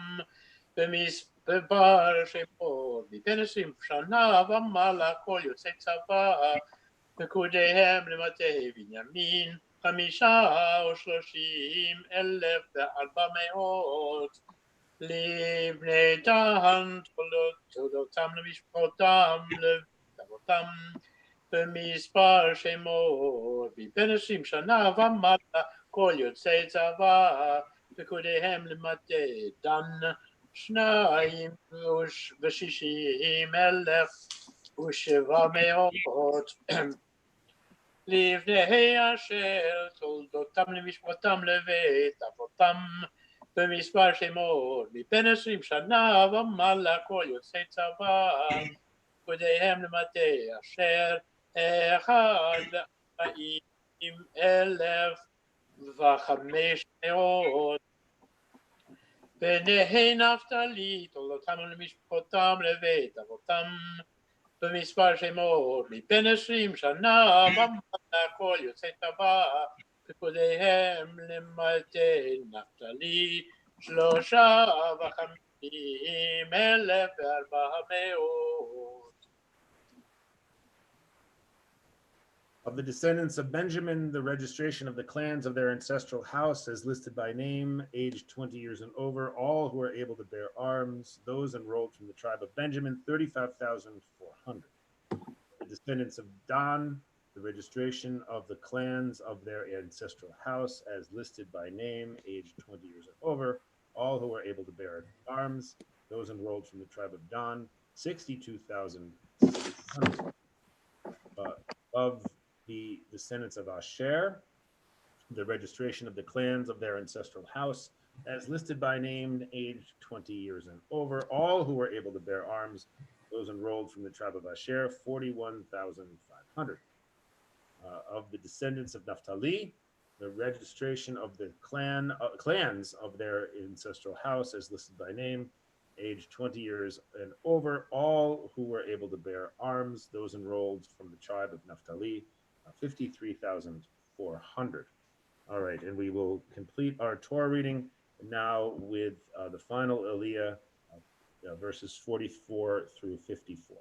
במספר שמות מבין 20 שנה ומעלה כל יוצאי צבא פקודיהם למטה בנימין 35,400 לבני דן תולדותם למשפחותם לבית אבותם במספר שמות מבין 20 שנה ומעלה כל יוצאי צבא פקודיהם למטה דן 62,700 לבני אשר תולדותם למשפחותם לבית אבותם במספר שמות מבין 20 שנה ומעלה כל יוצאי צבא פקודיהם למטה אשר 41,500 בני נפתלי תולדותם למשפחותם לבית אבותם במספר שמות מבין 20 שנה ומעלה כל יוצאי צבא פקודיהם למטה נפתלי 53,400. Of the descendants of Benjamin, the registration of the clans of their ancestral house as listed by name, aged 20 years and over, all who are able to bear arms, those enrolled from the tribe of Benjamin, 35,400. The descendants of Dan, the registration of the clans of their ancestral house as listed by name, aged 20 years and over, all who are able to bear arms, those enrolled from the tribe of Dan, 62,600. Of the descendants of Asher, the registration of the clans of their ancestral house as listed by name, aged 20 years and over, all who were able to bear arms, those enrolled from the tribe of Asher, 41,500. Of the descendants of Naphtali, the registration of the clans of their ancestral house as listed by name, aged 20 years and over, all who were able to bear arms, those enrolled from the tribe of Naphtali, 53,400. All right, and we will complete our Torah reading now with the final Aliyah, verses 44 through 54.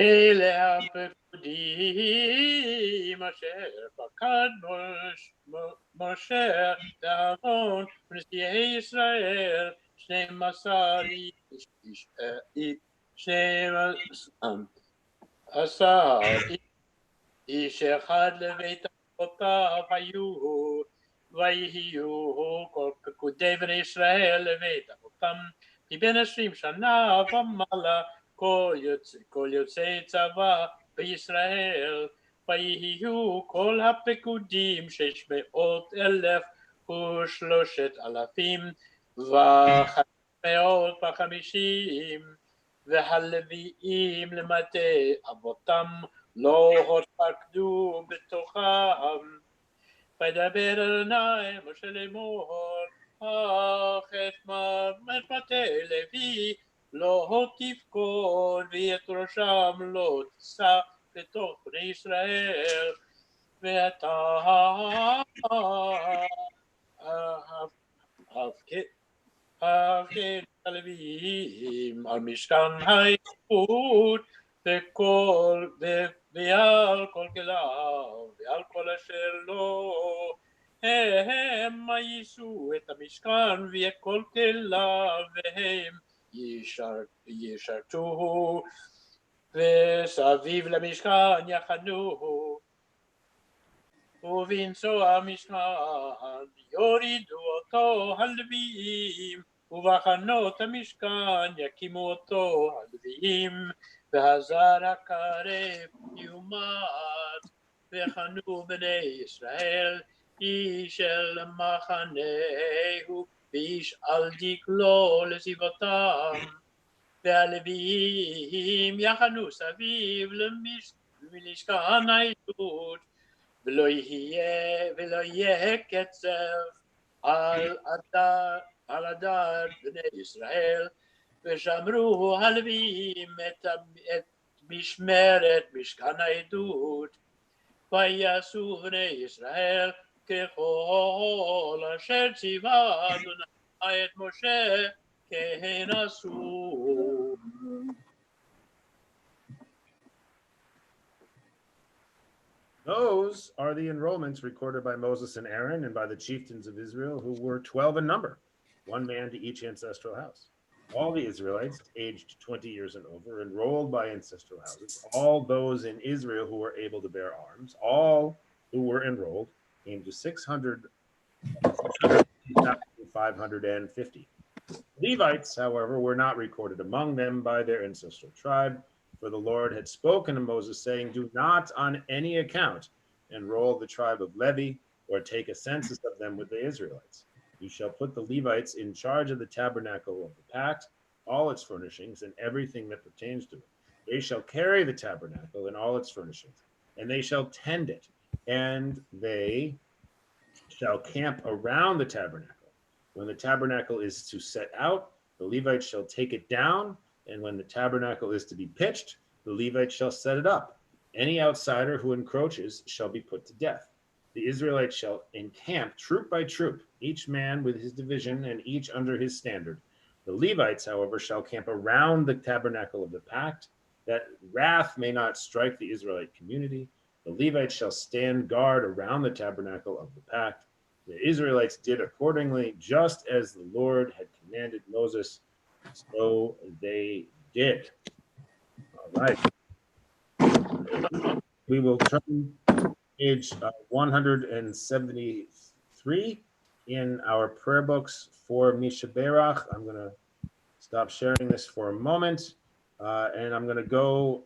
אלה הפקודים אשר פקד משה ואהרון ונשיאי ישראל 12 איש אחד לבית אבותיו היו ויהיו כל פקודי בני ישראל לבית אבותם מבין 20 שנה ומעלה כל יוצאי צבא בישראל ויהיו כל הפקודים 603,550 והלוויים למטה אבותם לא התפקדו בתוכם וידבר אדוני משה לאמור אך את מטה לוי לא תפקוד ואת ראשם לא תישא בתוך בני ישראל ואתה הפקד הלוויים על משכן האיחוד ועל כל כליו, ועל כל אשר לו, המה יישאו את המשכן ואת כל כליו, והם ישרתוהו, וסביב למשכן יחנו. ובנסוע המשכן יורידו אותו הלוויים, ובחנות המשכן יקימו אותו הלוויים, והזר הקרב יומת, וחנו בני ישראל, איש אל מחנהו, ואיש על דקלו לסביבתם, והלוויים יחנו סביב למשכן העדות, ולא יהיה קצב על הדר בני ישראל, ושמרו הלוויים את משמרת משכן העדות, ויעשו בני ישראל ככל אשר ציווה אדוני את משה, כן עשו. Those are the enrollments recorded by Moses and Aaron and by the chieftains of Israel, who were 12 in number, one man to each ancestral house. All the Israelites aged 20 years and over enrolled by ancestral houses, all those in Israel who were able to bear arms, all who were enrolled came to 650. Levites, however, were not recorded among them by their ancestral tribe, for the Lord had spoken to Moses, saying, do not on any account enroll the tribe of Levi or take a census of them with the Israelites. You shall put the Levites in charge of the tabernacle of the pact, all its furnishings, and everything that pertains to it. They shall carry the tabernacle and all its furnishings, and they shall tend it, and they shall camp around the tabernacle. When the tabernacle is to set out, the Levites shall take it down, and when the tabernacle is to be pitched, the Levites shall set it up. Any outsider who encroaches shall be put to death. The Israelites shall encamp troop by troop, each man with his division and each under his standard. The Levites, however, shall camp around the tabernacle of the pact, that wrath may not strike the Israelite community. The Levites shall stand guard around the tabernacle of the pact. The Israelites did accordingly, just as the Lord had commanded Moses, so they did. All right. We will turn to page 173 in our prayer books for Misha Berach. I'm going to stop sharing this for a moment, and I'm going to go,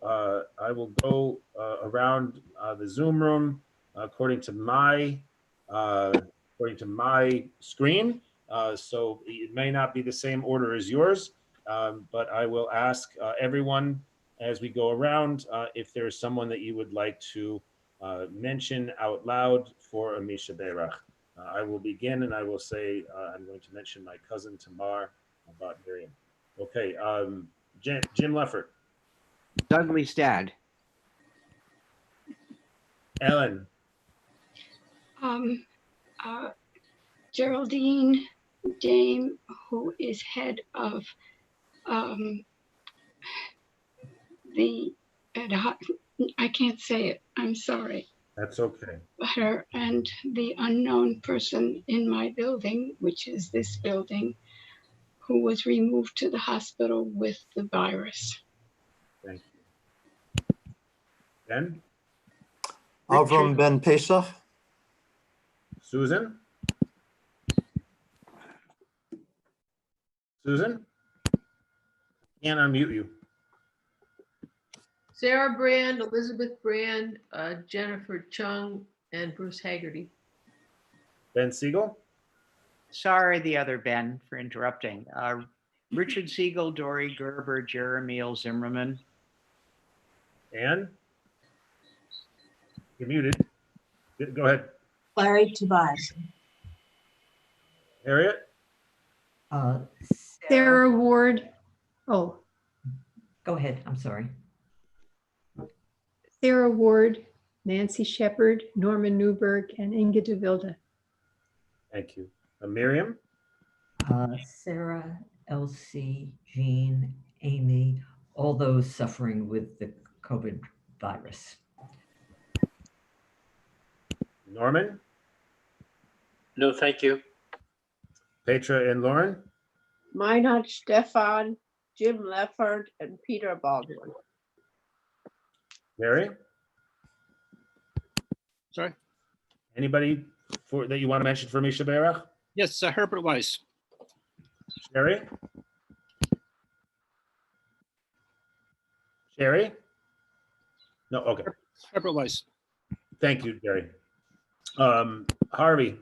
I will go around the Zoom room according to my screen. So it may not be the same order as yours, but I will ask everyone as we go around if there is someone that you would like to mention out loud for Amisha Berach. I will begin and I will say I'm going to mention my cousin Tamar about Miriam. Okay, Jim Leffert. Dudley's dad. Ellen. Geraldine Dame, who is head of I can't say it, I'm sorry. That's okay. Her and the unknown person in my building, which is this building, who was removed to the hospital with the virus. Thank you. Ben? Avram Ben Pesach. Susan? Susan? Can't unmute you. Sarah Brand, Elizabeth Brand, Jennifer Chung, and Bruce Haggerty. Ben Siegel? Sorry, the other Ben, for interrupting. Richard Siegel, Dory Gerber, Jeremiel Zimmerman. Ann? You're muted. Go ahead. Larry Tobias. Harriet? Sarah Ward. Oh, Go ahead, I'm sorry. Sarah Ward, Nancy Shepard, Norman Newberg, and Inga de Vilde. Thank you. Miriam? Sarah, Elsie, Jean, Amy, all those suffering with the COVID virus. Norman, No, thank you. Petra and Lauren, Meinhard Stefan, Jim Lefford, and Peter Baldwin. Gary. Sorry. Anybody that you want to mention for Misha Berach? Yes, Herbert Weiss. Sherry? Sherry? No, okay. Herbert Weiss. Thank you, Jerry. Harvey.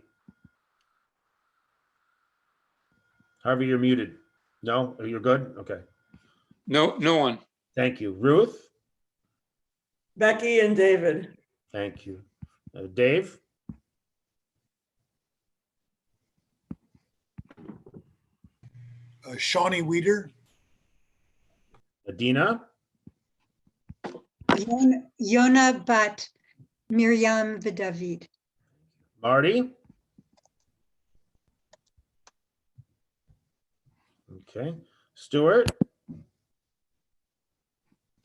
Harvey, you're muted. No, you're good? Okay. No one. Thank you. Ruth? Becky and David. Thank you. Dave? Shawnee Weeder. Adina? Yona Bat Miriam Vidavid. Marty? Okay. Stuart?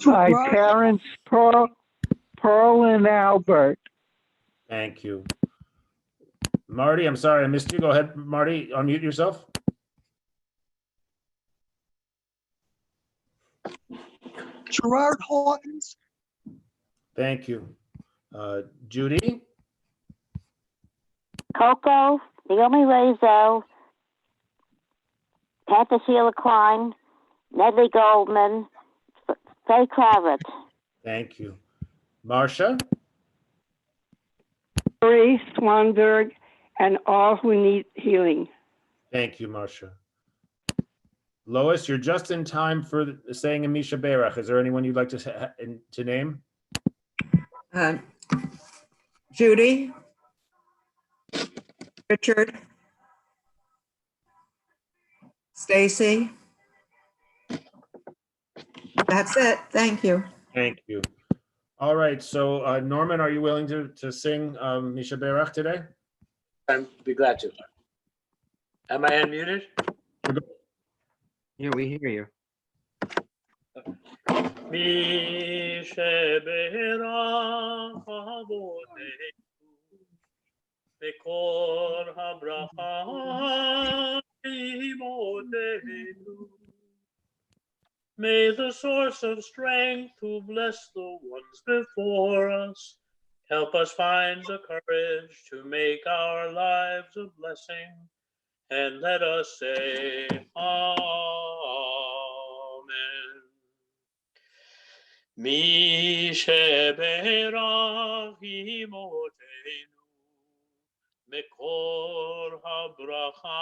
Hi, Terrence, Pearl and Albert. Thank you. Marty, I'm sorry I missed you. Go ahead, Marty, unmute yourself. Gerard Hawkins. Thank you. Judy? Coco, Naomi Razo, Panther Sheila Klein, Nedley Goldman, Faye Kravitz. Thank you. Marcia? Marie Swanberg, and all who need healing. Thank you, Marcia. Lois, you're just in time for saying Amisha Berach. Is there anyone you'd like to name? Judy, Richard, Stacy. That's it. Thank you. Thank you. All right. So, Norman, are you willing to sing Misha Berach today? I'd be glad to. Am I unmuted? Yeah, we hear you. Misha Berach Bekor habracha imotenu. May the source of strength who bless the ones before us help us find the courage to make our lives a blessing, and let us say Amen. Misha imotenu. Mekor habracha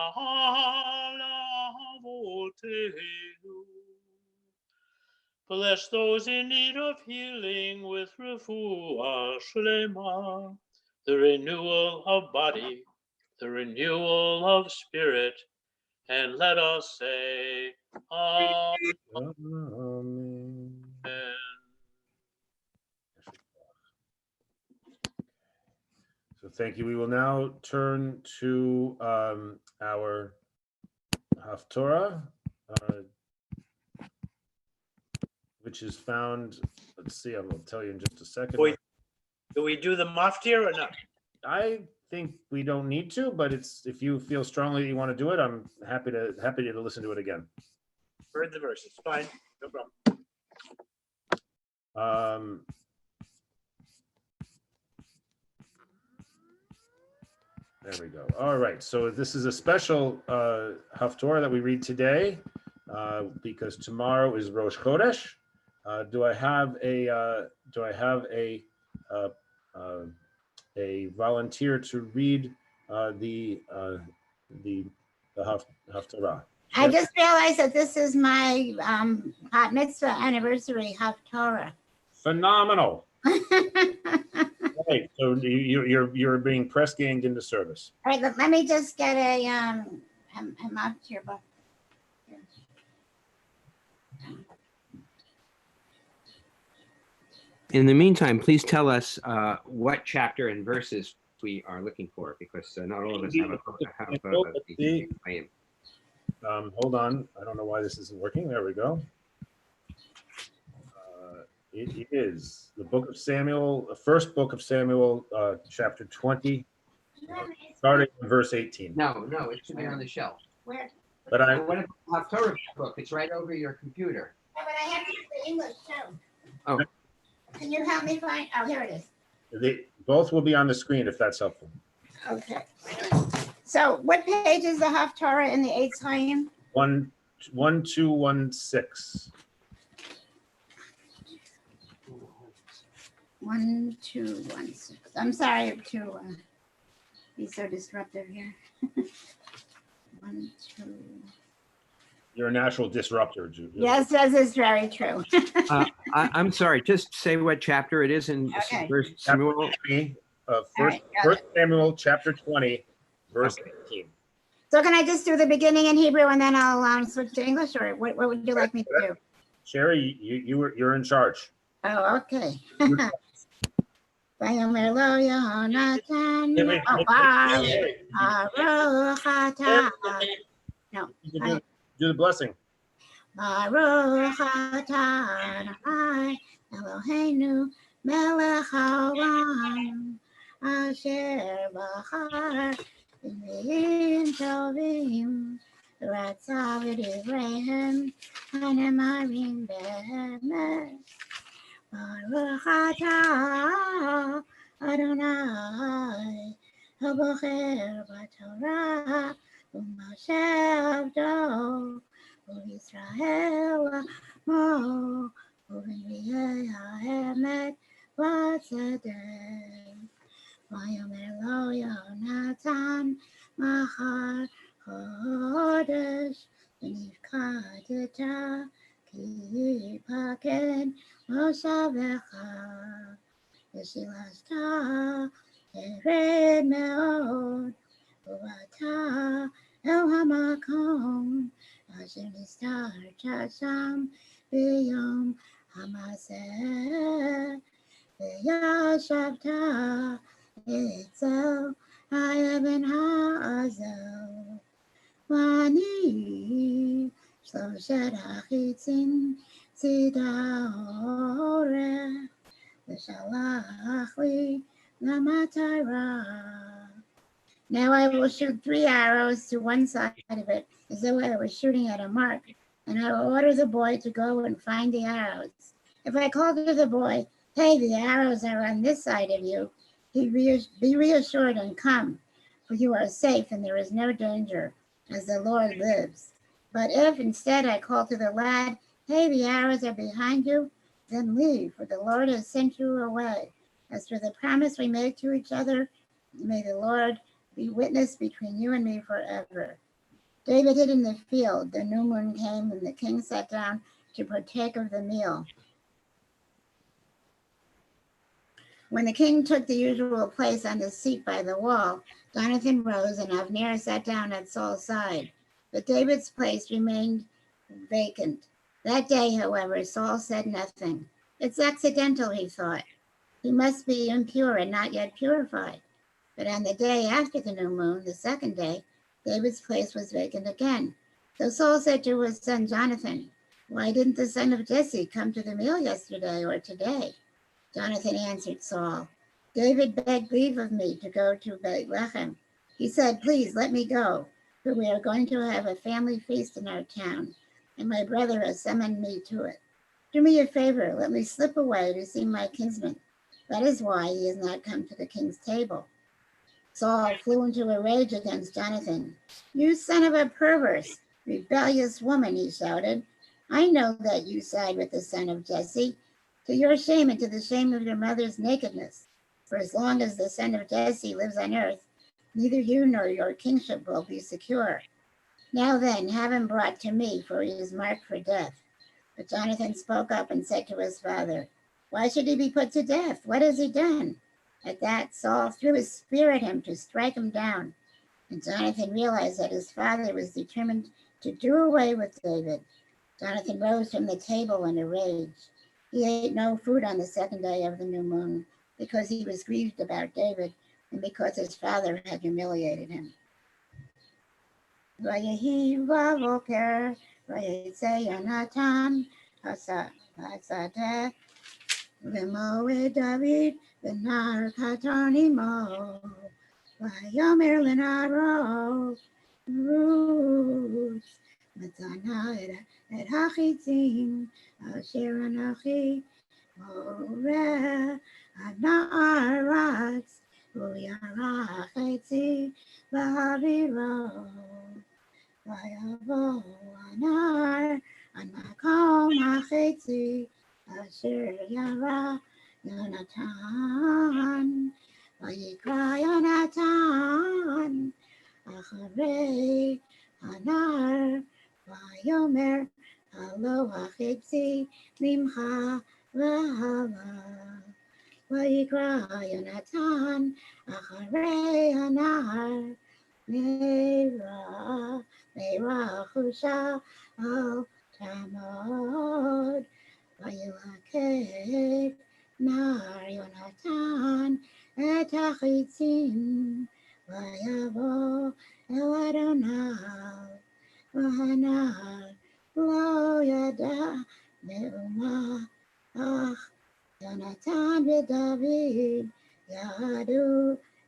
lavotenu. Bless those in need of healing with refuah shlema, the renewal of body, the renewal of spirit, and let us say Amen. So thank you. We will now turn to our Haftorah, which is found, let's see, I will tell you in just a second. Wait, do we do the maftir or not? I think we don't need to, but it's, if you feel strongly that you want to do it, I'm happy to listen to it again. Heard the verses, fine, no problem. There we go. All right. So this is a special Haftorah that we read today because tomorrow is Rosh Chodesh. Do I have a volunteer to read the Haftorah? I just realized that this is my hot mitzvah anniversary Haftorah. Phenomenal. Right. So you're being press ganged into service. All right, let me just get a maftir book. In the meantime, please tell us what chapter and verses we are looking for, because not all of us have a claim. Hold on. I don't know why this isn't working. There we go. It is the book of Samuel, the first book of Samuel, chapter 20, starting in verse 18. No, it should be on the shelf. Where? But I, What about Torah book? It's right over your computer. Yeah, but I have to use the English too. Oh, Can you help me find? Oh, here it is. they both will be on the screen if that's helpful. Okay. So what page is the Haftarah in the Eitz Chaim? 1216. 1216. I'm sorry to be so disruptive here. 1, 2. You're a natural disruptor, Judy. Yes, that is very true. I'm sorry. Just say what chapter it is in Okay. First Samuel. First Samuel, chapter 20, verse 18. So can I just do the beginning in Hebrew and then I'll switch to English, or what would you like me to do? Sherry, you're in charge. Oh, okay. Vayomer lo Yonatan, Baruch atah. No. Do the blessing. Baruch atah Adonai Eloheinu melech haolam asher bachar b'nbiim tovim v'ratza v'divreihem hanemarim be'emet. Baruch atah Adonai habocher b'torah u'Moshe avdo u'Yisrael amo u'b'nbiei ha'emet v'tzedek. Vayomer lo Yonatan machar chodesh v'nifkadeta ki yipaked moshavecha v'shilashta tered meod u'ata el hamakom asher nistarta sham b'yom hamaseh v'yashavta etzel ha'eben ha'azel v'ani shloshet hachitzim tzida orech v'shalach li lamatara. Now I will shoot 3 arrows to one side of it, as though I were shooting at a mark, and I will order the boy to go and find the arrows. If I call to the boy, hey, the arrows are on this side of you, be reassured and come, for you are safe and there is no danger, as the Lord lives. But if instead I call to the lad, hey, the arrows are behind you, then leave, for the Lord has sent you away. As for the promise we made to each other, may the Lord be witness between you and me forever. David hid in the field. The new moon came, and the king sat down to partake of the meal. When the king took the usual place on the seat by the wall, Jonathan rose and Avner sat down at Saul's side. But David's place remained vacant. That day, however, Saul said nothing. It's accidental, he thought. He must be impure and not yet purified. But on the day after the new moon, the second day, David's place was vacant again. So Saul said to his son Jonathan, why didn't the son of Jesse come to the meal yesterday or today? Jonathan answered Saul, David begged leave of me to go to Bethlehem. He said, please let me go, for we are going to have a family feast in our town, and my brother has summoned me to it. Do me a favor, let me slip away to see my kinsman. That is why he has not come to the king's table. Saul flew into a rage against Jonathan. You son of a perverse, rebellious woman, he shouted. I know that you side with the son of Jesse, to your shame and to the shame of your mother's nakedness. For as long as the son of Jesse lives on earth, neither you nor your kingship will be secure. Now then, have him brought to me, for he is marked for death. But Jonathan spoke up and said to his father, why should he be put to death? What has he done? At that, Saul threw his spear at him to strike him down. And Jonathan realized that his father was determined to do away with David. Jonathan rose from the table in a rage. He ate no food on the second day of the new moon because he was grieved about David and because his father had humiliated him. Vayehi v'avoker, vayetze Yonatan hasadeh V'moed David v'nar katanimo. V'yomer l'naro Ruth. Matana et hachitzim asher anochi oreh anaratz u'yarach etzi v'haviro v'yavo anar an makom hachetzi asher yara Yonatan v'yikra Yonatan acharei anar v'yomer halo hachetzi mimcha v'hala v'yikra Yonatan acharei anar meira chusha al tamod v'yilakek nar Yonatan et hachitzim v'yavo el Adonai v'hanar lo yada me'uma ach Yonatan v'David yadu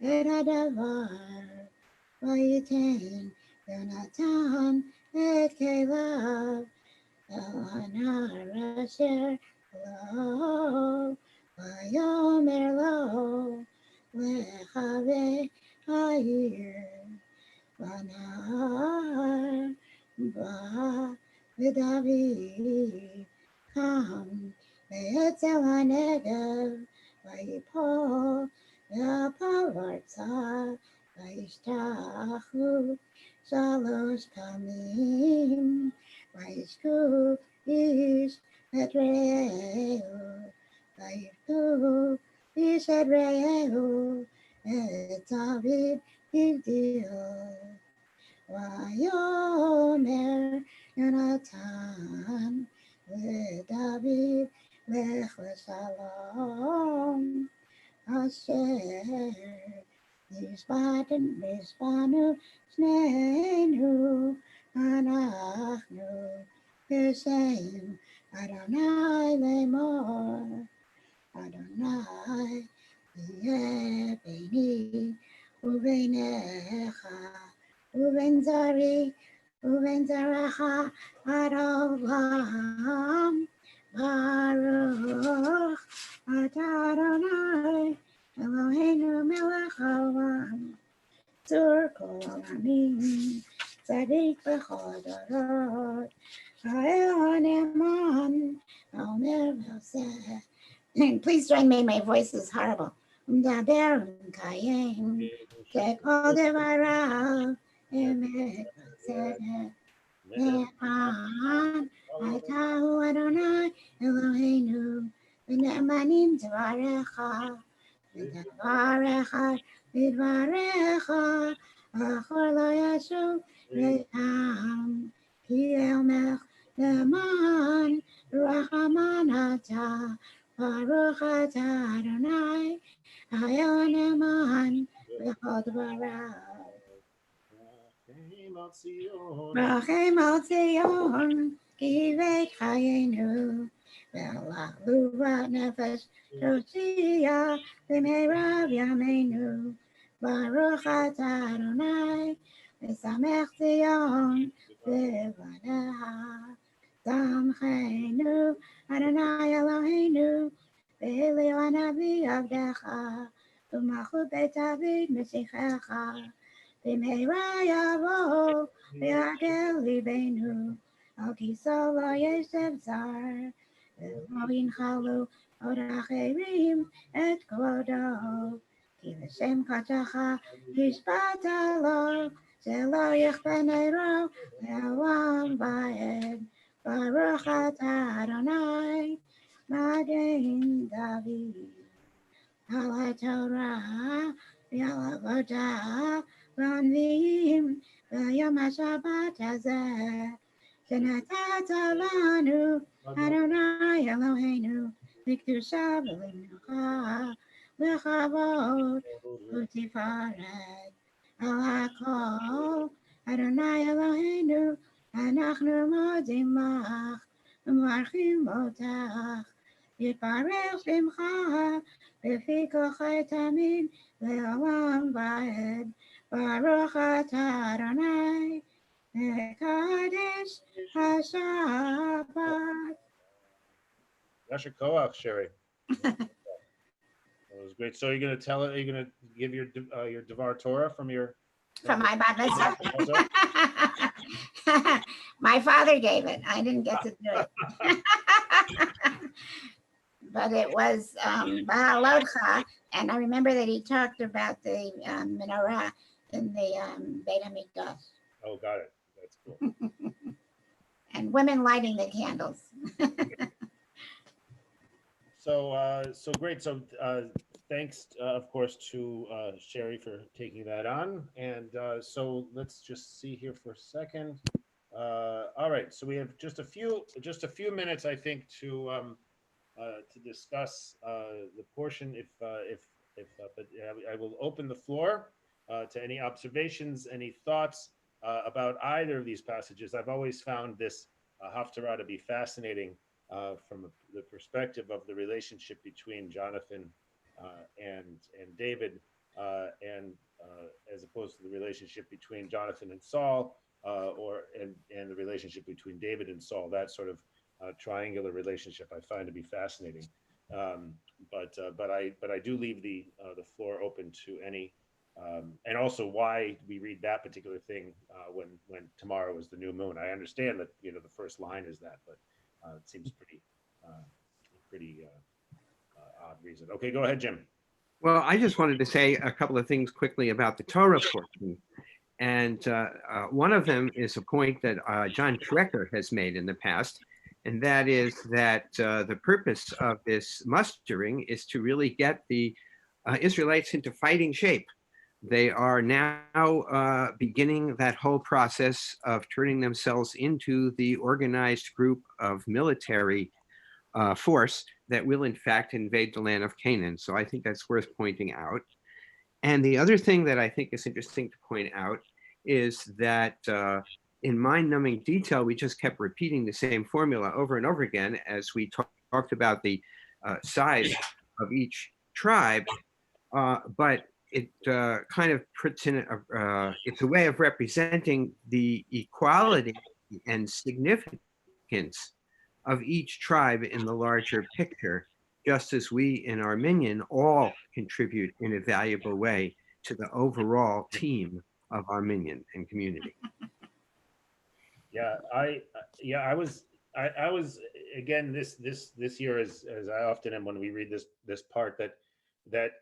et hadavar v'yitain Yonatan et kelev el hanar asher lo v'yomer lo lechave ha'ir v'nar ba v'David kam ve'etzel hanegev v'yipol v'apavartza v'yishtachu shalosh pamim v'yishku ish et re'ehu v'yishku ish et re'ehu et David Hivdil v'yomer Yonatan v'David lech l'shalom asher nishbanu shneinu anachnu b'shem Adonai lemor Adonai yeh beini u'beinecha u'bein zari u'bein zarecha ad olam baruch atah Adonai Eloheinu melech haolam tzur kol ha'amim tzadik b'chol dorot ha'el ha'ne'eman ha'omer v'oseh. Please join me. My voice is horrible. Umdaber umkayem kekol devarav emet v'tzedek le'an atahu Adonai Eloheinu v'ne'emanim dvarecha v'dvarecha v'dvarecha achor lo yashuv le'am ki el melech le'man rachaman atah Baruch atah Adonai Hayel ne'eman b'chol dvarav Rachem al Tzion ki beit chayenu ve'alalu nefesh toshia b'meirav yameinu Baruch atah Adonai v'samech Tzion v'vaneha Samchenu Adonai Eloheinu ve'elil hanavi avdecha u'malchut beit David meshichecha v'meira yavo v'yagel libeinu al kiso lo yeshev zar ve'lo yinchalu od acherim et kvodo ki l'shem kachacha yishbata lo shelo yichben eiro le'olam va'ed Baruch atah Adonai Magen David al haTorah v'al avodah v'anviim v'yom haShabbat hazeh שנתת לנו Adonai Eloheinu לקדושה ולמנוחה לכבוד ותפארת על הכל Adonai Eloheinu אנחנו מודים לך ומברכים אותך יתברך שמך, בפי כוחי תמיד, לעולם ועד. ברוך אתה אדוני, מקדש השבת. Yasher Koach, Sherry. That was great. So you're going to tell it, are you going to give your Devar Torah from your... From my bat mitzvah. My father gave it. I didn't get to do it. But it was Ba'alodcha, and I remember that he talked about the menorah in the Beit HaMikdash. Oh, got it. That's cool. And women lighting the candles. So great. So thanks, of course, to Sherry for taking that on. And so let's just see here for a second. All right. So we have just a few minutes, I think, to discuss the portion. But I will open the floor to any observations, any thoughts about either of these passages. I've always found this Haftarah to be fascinating from the perspective of the relationship between Jonathan and David, and as opposed to the relationship between Jonathan and Saul, and the relationship between David and Saul. That sort of triangular relationship I find to be fascinating. But I do leave the floor open to any, and also why we read that particular thing when tomorrow is the new moon. I understand that the first line is that, but it seems pretty odd reason. Okay, go ahead, Jim. Well, I just wanted to say a couple of things quickly about the Torah portion. And one of them is a point that John Schrecker has made in the past, and that is that the purpose of this mustering is to really get the Israelites into fighting shape. They are now beginning that whole process of turning themselves into the organized group of military force that will in fact invade the land of Canaan. So I think that's worth pointing out. And the other thing that I think is interesting to point out is that in mind-numbing detail, we just kept repeating the same formula over and over again as we talked about the size of each tribe, but it kind of puts in, it's a way of representing the equality and significance of each tribe in the larger picture, just as we in Arminian all contribute in a valuable way to the overall team of Arminian and community. Yeah, I was again this year, as I often am when we read this part, that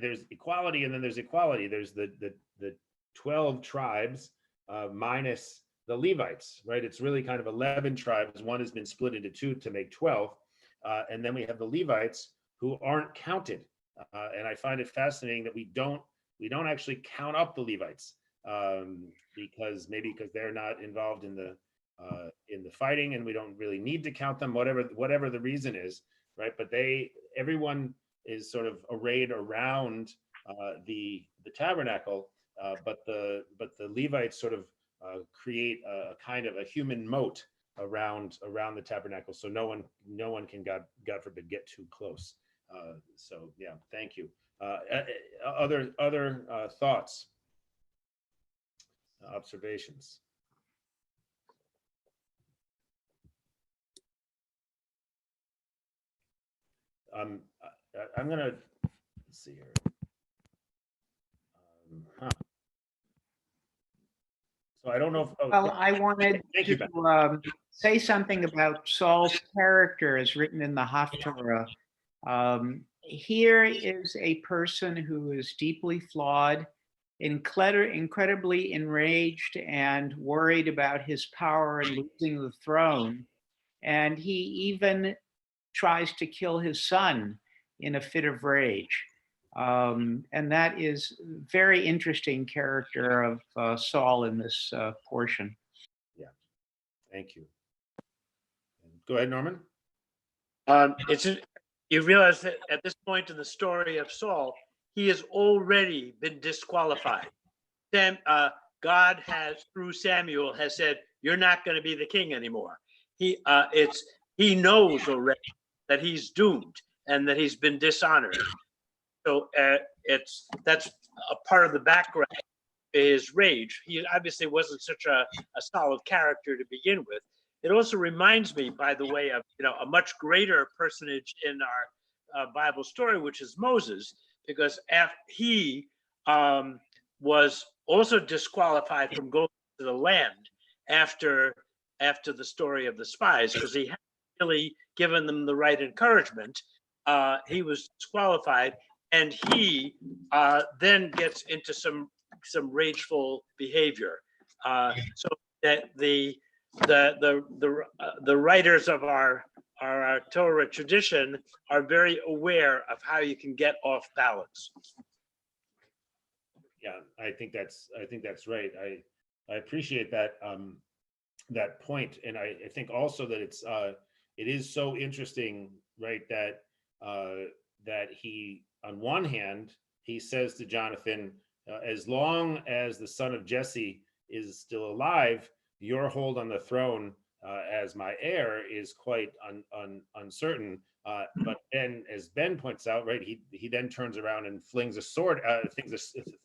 there's equality and then there's equality. There's the 12 tribes minus the Levites, right? It's really kind of 11 tribes. One has been split into two to make 12, and then we have the Levites who aren't counted. And I find it fascinating that we don't actually count up the Levites because they're not involved in the fighting, and we don't really need to count them, whatever the reason is, right? But everyone is sort of arrayed around the tabernacle, but the Levites sort of create a kind of a human moat around the tabernacle, so no one can, God forbid, get too close. So yeah, thank you. Other thoughts, observations? I'm gonna see here. So I don't know if. Well, I wanted to say something about Saul's character as written in the Haftarah. Here is a person who is deeply flawed, incredibly enraged and worried about his power and losing the throne. And he even tries to kill his son in a fit of rage. And that is very interesting character of Saul in this portion. Yeah, thank you. Go ahead, Norman. You realize that at this point in the story of Saul, he has already been disqualified. God has, through Samuel, has said, "You're not going to be the king anymore." It's he knows already that he's doomed and that he's been dishonored. So that's a part of the background, his rage. He obviously wasn't such a solid character to begin with. It also reminds me, by the way, of a much greater personage in our Bible story, which is Moses, because he was also disqualified from going to the land after the story of the spies, because he hadn't really given them the right encouragement. He was disqualified, and he then gets into some rageful behavior. So that the writers of our Torah tradition are very aware of how you can get off balance. Yeah, I think that's right. I appreciate that that point, and I think also that it is so interesting, right? That that he, on one hand, he says to Jonathan, as long as the son of Jesse is still alive, your hold on the throne as my heir is quite uncertain. But then, as Ben points out, right, he then turns around and flings a sword,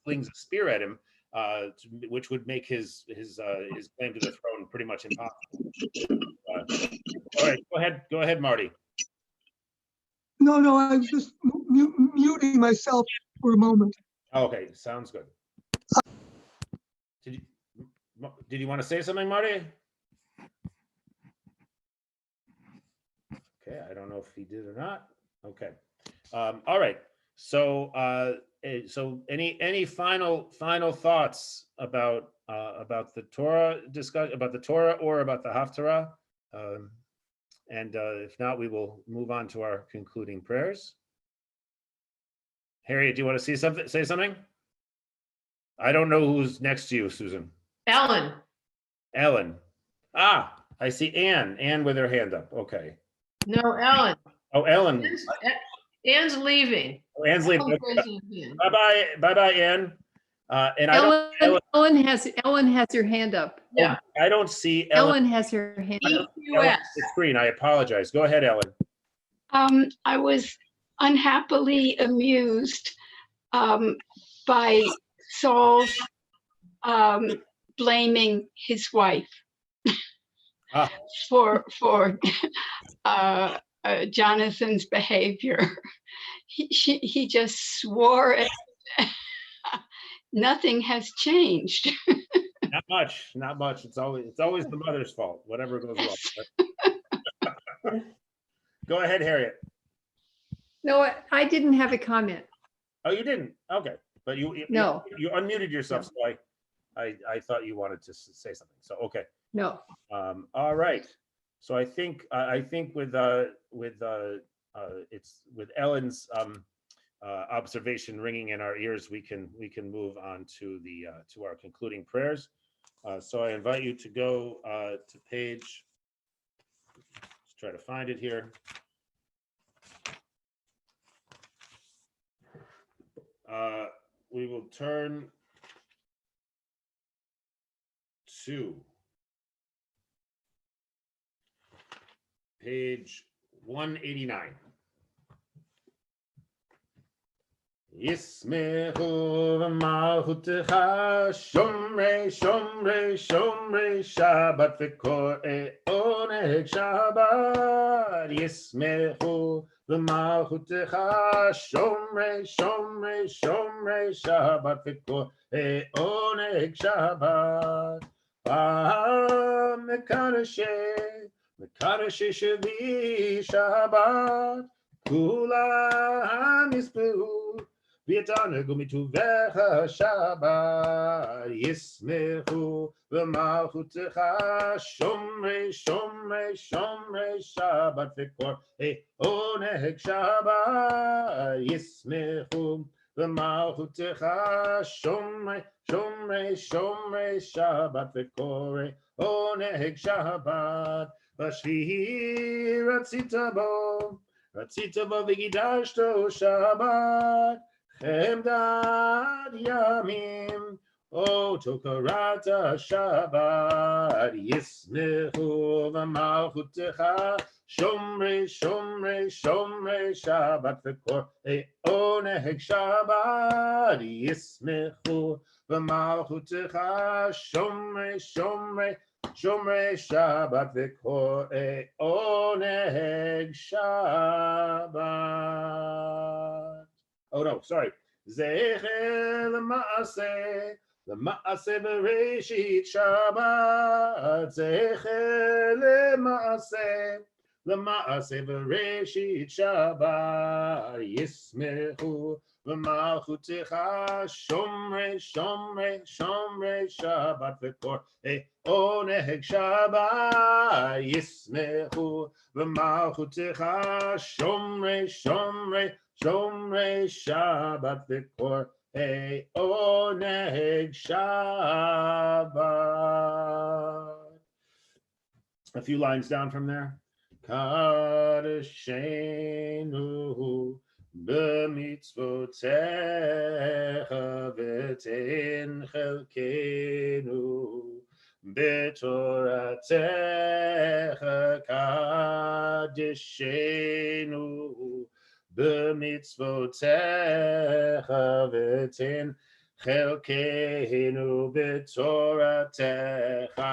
flings a spear at him, which would make his claim to the throne pretty much impossible. All right, go ahead, Marty. No, I was just muting myself for a moment. Okay, sounds good. Did you want to say something, Marty? Okay, I don't know if he did or not. Okay, all right. So, any final thoughts about the Torah discussion, about the Torah or about the Haftarah? And if not, we will move on to our concluding prayers. Harriet, do you want to say something? I don't know who's next to you, Susan. Ellen. Ah, I see Anne. Anne with her hand up. Okay. No, Ellen. Oh, Ellen. Anne's leaving. Oh, Anne's leaving. Bye-bye, Anne. And Ellen has her hand up. Yeah. I don't see Ellen has her hand up. The screen. I apologize. Go ahead, Ellen. I was unhappily amused by Saul's blaming his wife for Jonathan's behavior. He just swore at nothing has changed. Not much. It's always the mother's fault, whatever goes wrong. Go ahead, Harriet. No, I didn't have a comment. Oh, you didn't? Okay. But you unmuted yourself, so I thought you wanted to say something. So okay. No. All right. So I think with Ellen's observation ringing in our ears, we can move on to to our concluding prayers. So I invite you to go to page. Let's try to find it here. We will turn to page 189. Yismechu v'malchutecha shomrei shomrei shomrei Shabbat v'korei oneg Shabbat. Yismechu v'malchutecha shomrei shomrei shomrei Shabbat v'korei oneg Shabbat. Mekadashei sheli Shabbat. Kulam yispehu v'yatanegu mituvecha Shabbat. Yismechu v'malchutecha shomrei shomrei shomrei Shabbat v'korei oneg Shabbat. Yismechu v'malchutecha shomrei shomrei shomrei Shabbat v'korei oneg Shabbat. V'shvihi ratzita bo Ratzita bo v'gidashto Shabbat, chemdad yamim, O Tokarata Shabbat, Yismechu v'malchutecha, Shomrei, Shomrei, Shomrei Shabbat v'kor oneheg Shabbat, Yismechu v'malchutecha, Shomrei, Shomrei, Shomrei Shabbat v'kor oneheg Shabbat. Oh no, sorry. Zecher l'maaseh b'reishit Shabbat. Zecher l'maaseh b'reishit Shabbat. Yismechu v'malchutecha, Shomrei, Shomrei, Shomrei Shabbat v'kor oneheg Shabbat. Yismechu v'malchutecha, Shomrei, Shomrei, Shomrei Shabbat v'kor oneheg Shabbat. A few lines down from there. Kadeshenu b'mitzvotecha v'tein chelkenu b'toratecha kadeshenu b'mitzvotecha v'tein chelkenu b'toratecha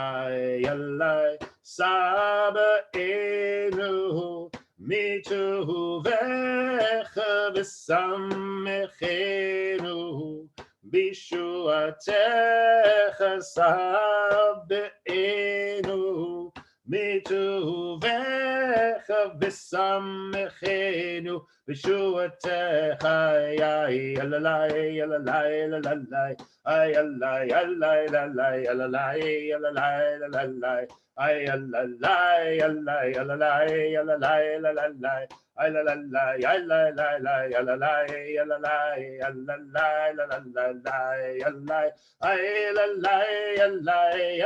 yalai sabaenu mituvecha v'samechenu bishuatecha sabaenu mituvecha v'samechenu bishuatecha yalalai yalalai yalalai ayalalai yalalai yalalai yalalai yalalai ayalalai yalalai yalalai yalalai yalalai ayalalai yalalai yalalai yalalai yalalai yalalai yalalai ayalalai yalalai yalalai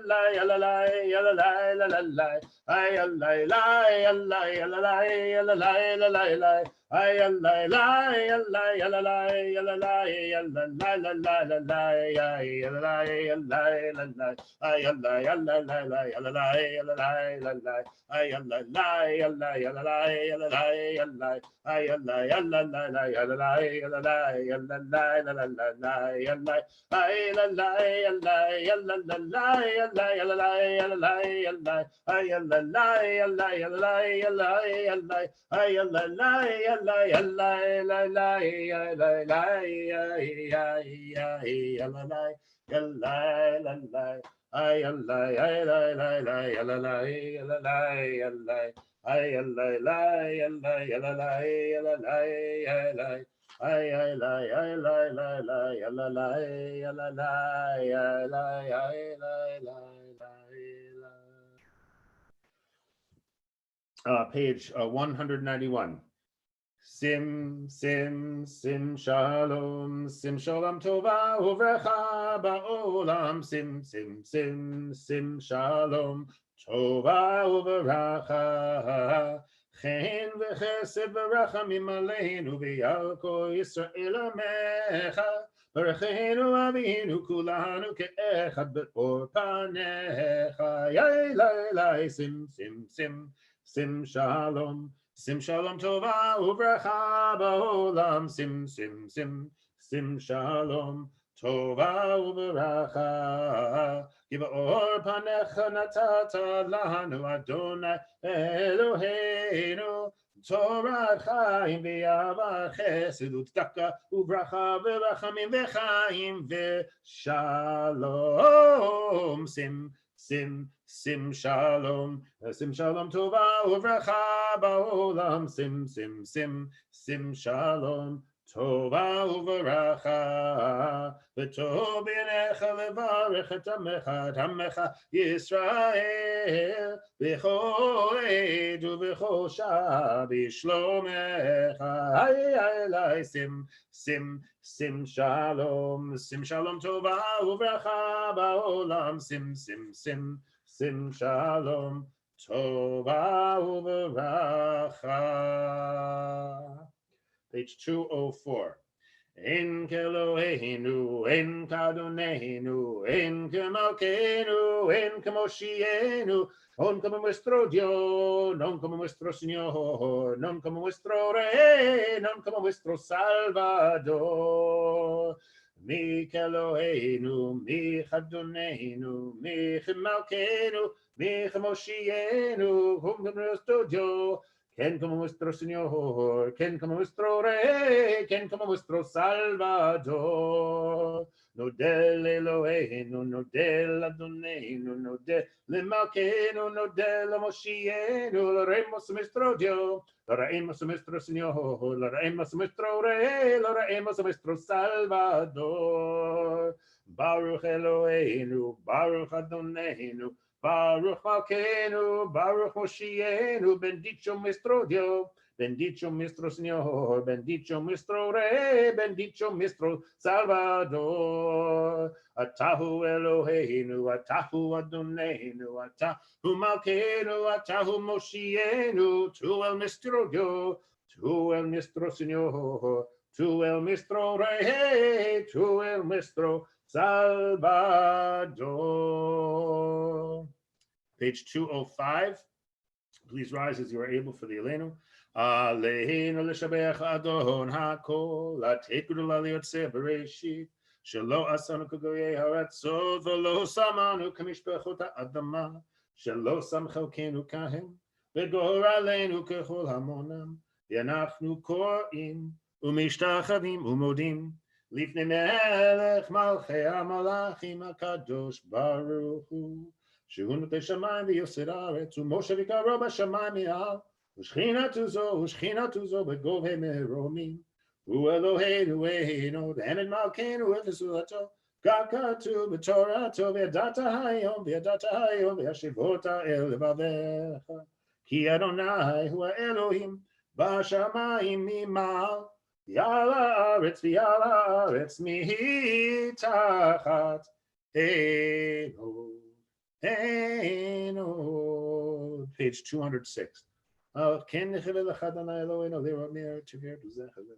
yalalai yalalai yalalai ayalai lai yalai yalalai yalalai yalalai ayalai lai yalai yalalai yalalai yalalai yalalai yalalai yalalai ayalai yalalai yalalai yalalai yalalai ayalai lai yalai yalalai yalalai yalalai ayalai yalalai yalalai yalalai yalalai yalalai yalalai ayalai yalalai yalalai yalalai yalalai yalalai ayalai la la la la la la la ay la la la la la la la la la ay la ay la la la la la la ay la la la la la la ay la ay la la la la la page 191. Sim shalom tova uvrecha ba'olam. Sim shalom tova uvrecha. Chen v'chesed v'rachamim aleinu v'yal kol Yisrael amecha. Baruchenu avinu kulanu ke'echad be'or panecha. Yai sim shalom tova uvrecha ba'olam. Sim shalom tova uvrecha. Give or panecha natata lanu Adonai Eloheinu. Torah chaim v'yava chesed u'tzedaka u'bracha v'rachamim v'chaim v'shalom. Sim shalom tova uvrecha ba'olam. Sim shalom tova uvrecha. V'tov b'necha levarech et amecha Yisrael v'chol ed u'v'chol shah b'shlomecha. Ay sim shalom tova uvrecha ba'olam. Sim shalom tova uvrecha. Page 204. En Keloheinu, En Kadoneinu, En Kemalkeinu, En Kemoshienu, non como nuestro Dios, non como nuestro Señor, non como nuestro Rey, non como nuestro Salvador. Mi Keloheinu, mi Kadoneinu, mi Kemalkeinu, mi Kemoshienu, como nuestro Dios. ¿Quién como nuestro Señor? ¿Quién como nuestro Rey? ¿Quién como nuestro Salvador? No del Eloheinu, no del Adoneinu, no del Malkeinu, no del Moshienu, lo reímos nuestro Dios, lo reímos nuestro Señor, lo reímos nuestro Rey, lo reímos nuestro Salvador. Baruch Eloheinu, Baruch Adoneinu, Baruch Malkeinu, Baruch Moshienu, bendito nuestro Dios, bendito nuestro Señor, bendito nuestro Rey, bendito nuestro Salvador. Atahu Eloheinu, Atahu Adoneinu, Atahu Malkeinu, Atahu Moshienu, tú el nuestro Dios, tú el nuestro Señor, tú el nuestro Rey, tú el nuestro Salvador. Page 205. Please rise as you are able for the Elenu. Aleinu l'shabech Adon hakol, latet gudula liyotzeh bereshit, shelo asanu k'goyei haratzot, v'lo samanu k'mishpachot ha'adama, shelo samchelkenu kahem, v'goralenu k'chol hamonam, v'anachnu korim, u'mishtachavim u'modim, לפני מלך מלכי המלאכים הקדוש ברוך הוא, שהוא נוטה שמיים ויוסד הארץ, ומשה ויקרא בשמיים מעל, ושכינתו זו בגובה מרומים, הוא אלוהינו אינו, ועמד מלכנו ותסולתו, כך כתוב בתורתו, וידעת היום וישיבות אל לבביך, כי אדוני הוא האלוהים בשמיים ממעל, ועל הארץ מתחת עינו. Page 206. כן נחווה לך אדוני אלוהינו לראות מארץ שגר תוזך עלינו.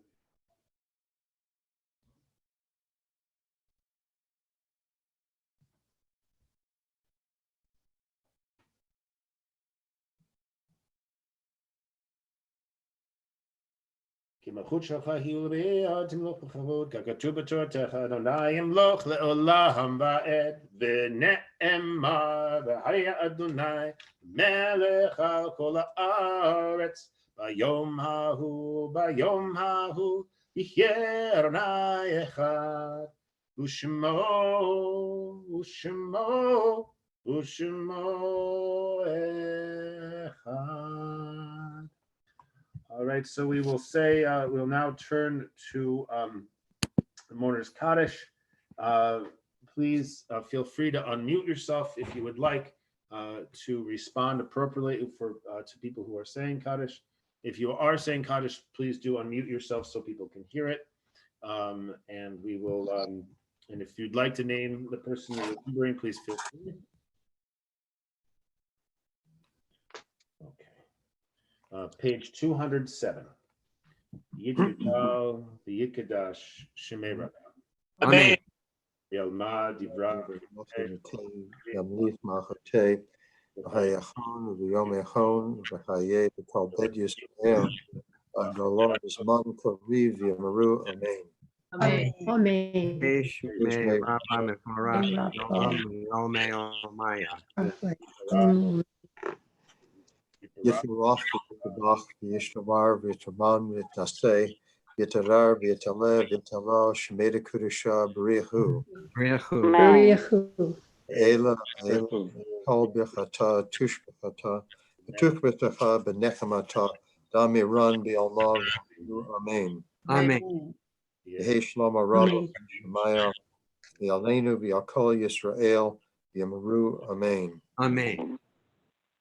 כי מלכות שלך היא ולביאה תמלוך בכבוד, ככתוב בתורתך, אדוני ימלוך לעולם ועד, ונאמר, והיה אדוני מלך על כל הארץ, ביום ההוא, יחיה אדוני אחד, ושמו אחד. All right, so we will say, we'll now turn to the Mourner's Kaddish. Please feel free to unmute yourself if you would like to respond appropriately to people who are saying Kaddish. If you are saying Kaddish, please do unmute yourself so people can hear it. And we will, and if you'd like to name the person you're remembering, please feel free. Page 207. Yitkal v'yikadash shemei Rabbeinu. Amen. Yalma divra Yamlith Machate, V'hayachon, V'yom Echon, V'haye V'talbed Yisrael, V'Lord is man Kariv Yamaru. Amen. Amen. Amen. Yifurach v'yitavach v'yishtamar v'yitaman v'yitaseh v'yitarar v'yitalev v'yitalal shemeda kudusha b'richu Ela kol b'chata tush b'chata v'tuch b'techa b'nechamata dami ran b'almav amen. Amen. Yehi shalom arabah v'shemaya v'yaleinu v'yakol Yisrael v'yamaru amen. Amen.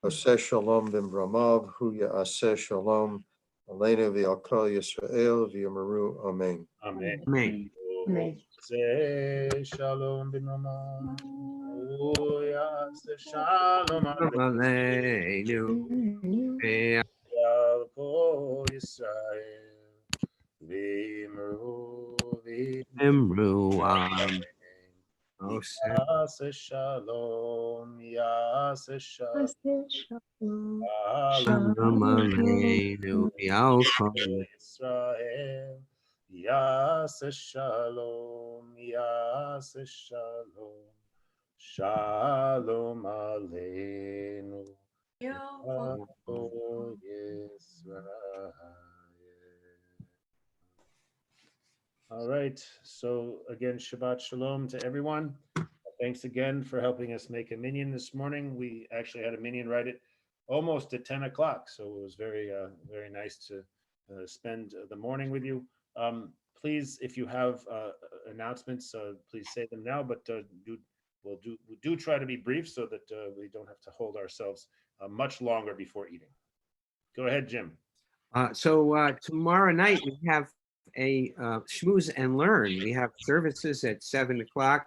Aseh shalom b'mramav, hu ya'aseh shalom, aleinu v'yalkol Yisrael v'yamaru amen. Amen. Amen. Aseh shalom b'mramav, hu ya'aseh shalom aleinu v'yalkol Yisrael v'yamaru Emruam. Oh, Yase shalom, yase shalom, Shalom Aleinu Yalkol. Israel. Yase shalom, yase shalom, shalom aleinu. Yalkol Yisrael. All right. So again, Shabbat Shalom to everyone. Thanks again for helping us make a minyan this morning. We actually had a minyan right at almost at 10 o'clock. So it was very, very nice to spend the morning with you. Please, if you have announcements, please say them now, but we'll do try to be brief so that we don't have to hold ourselves much longer before eating. Go ahead, Jim. So tomorrow night we have a schmooze and learn. We have services at 7 o'clock,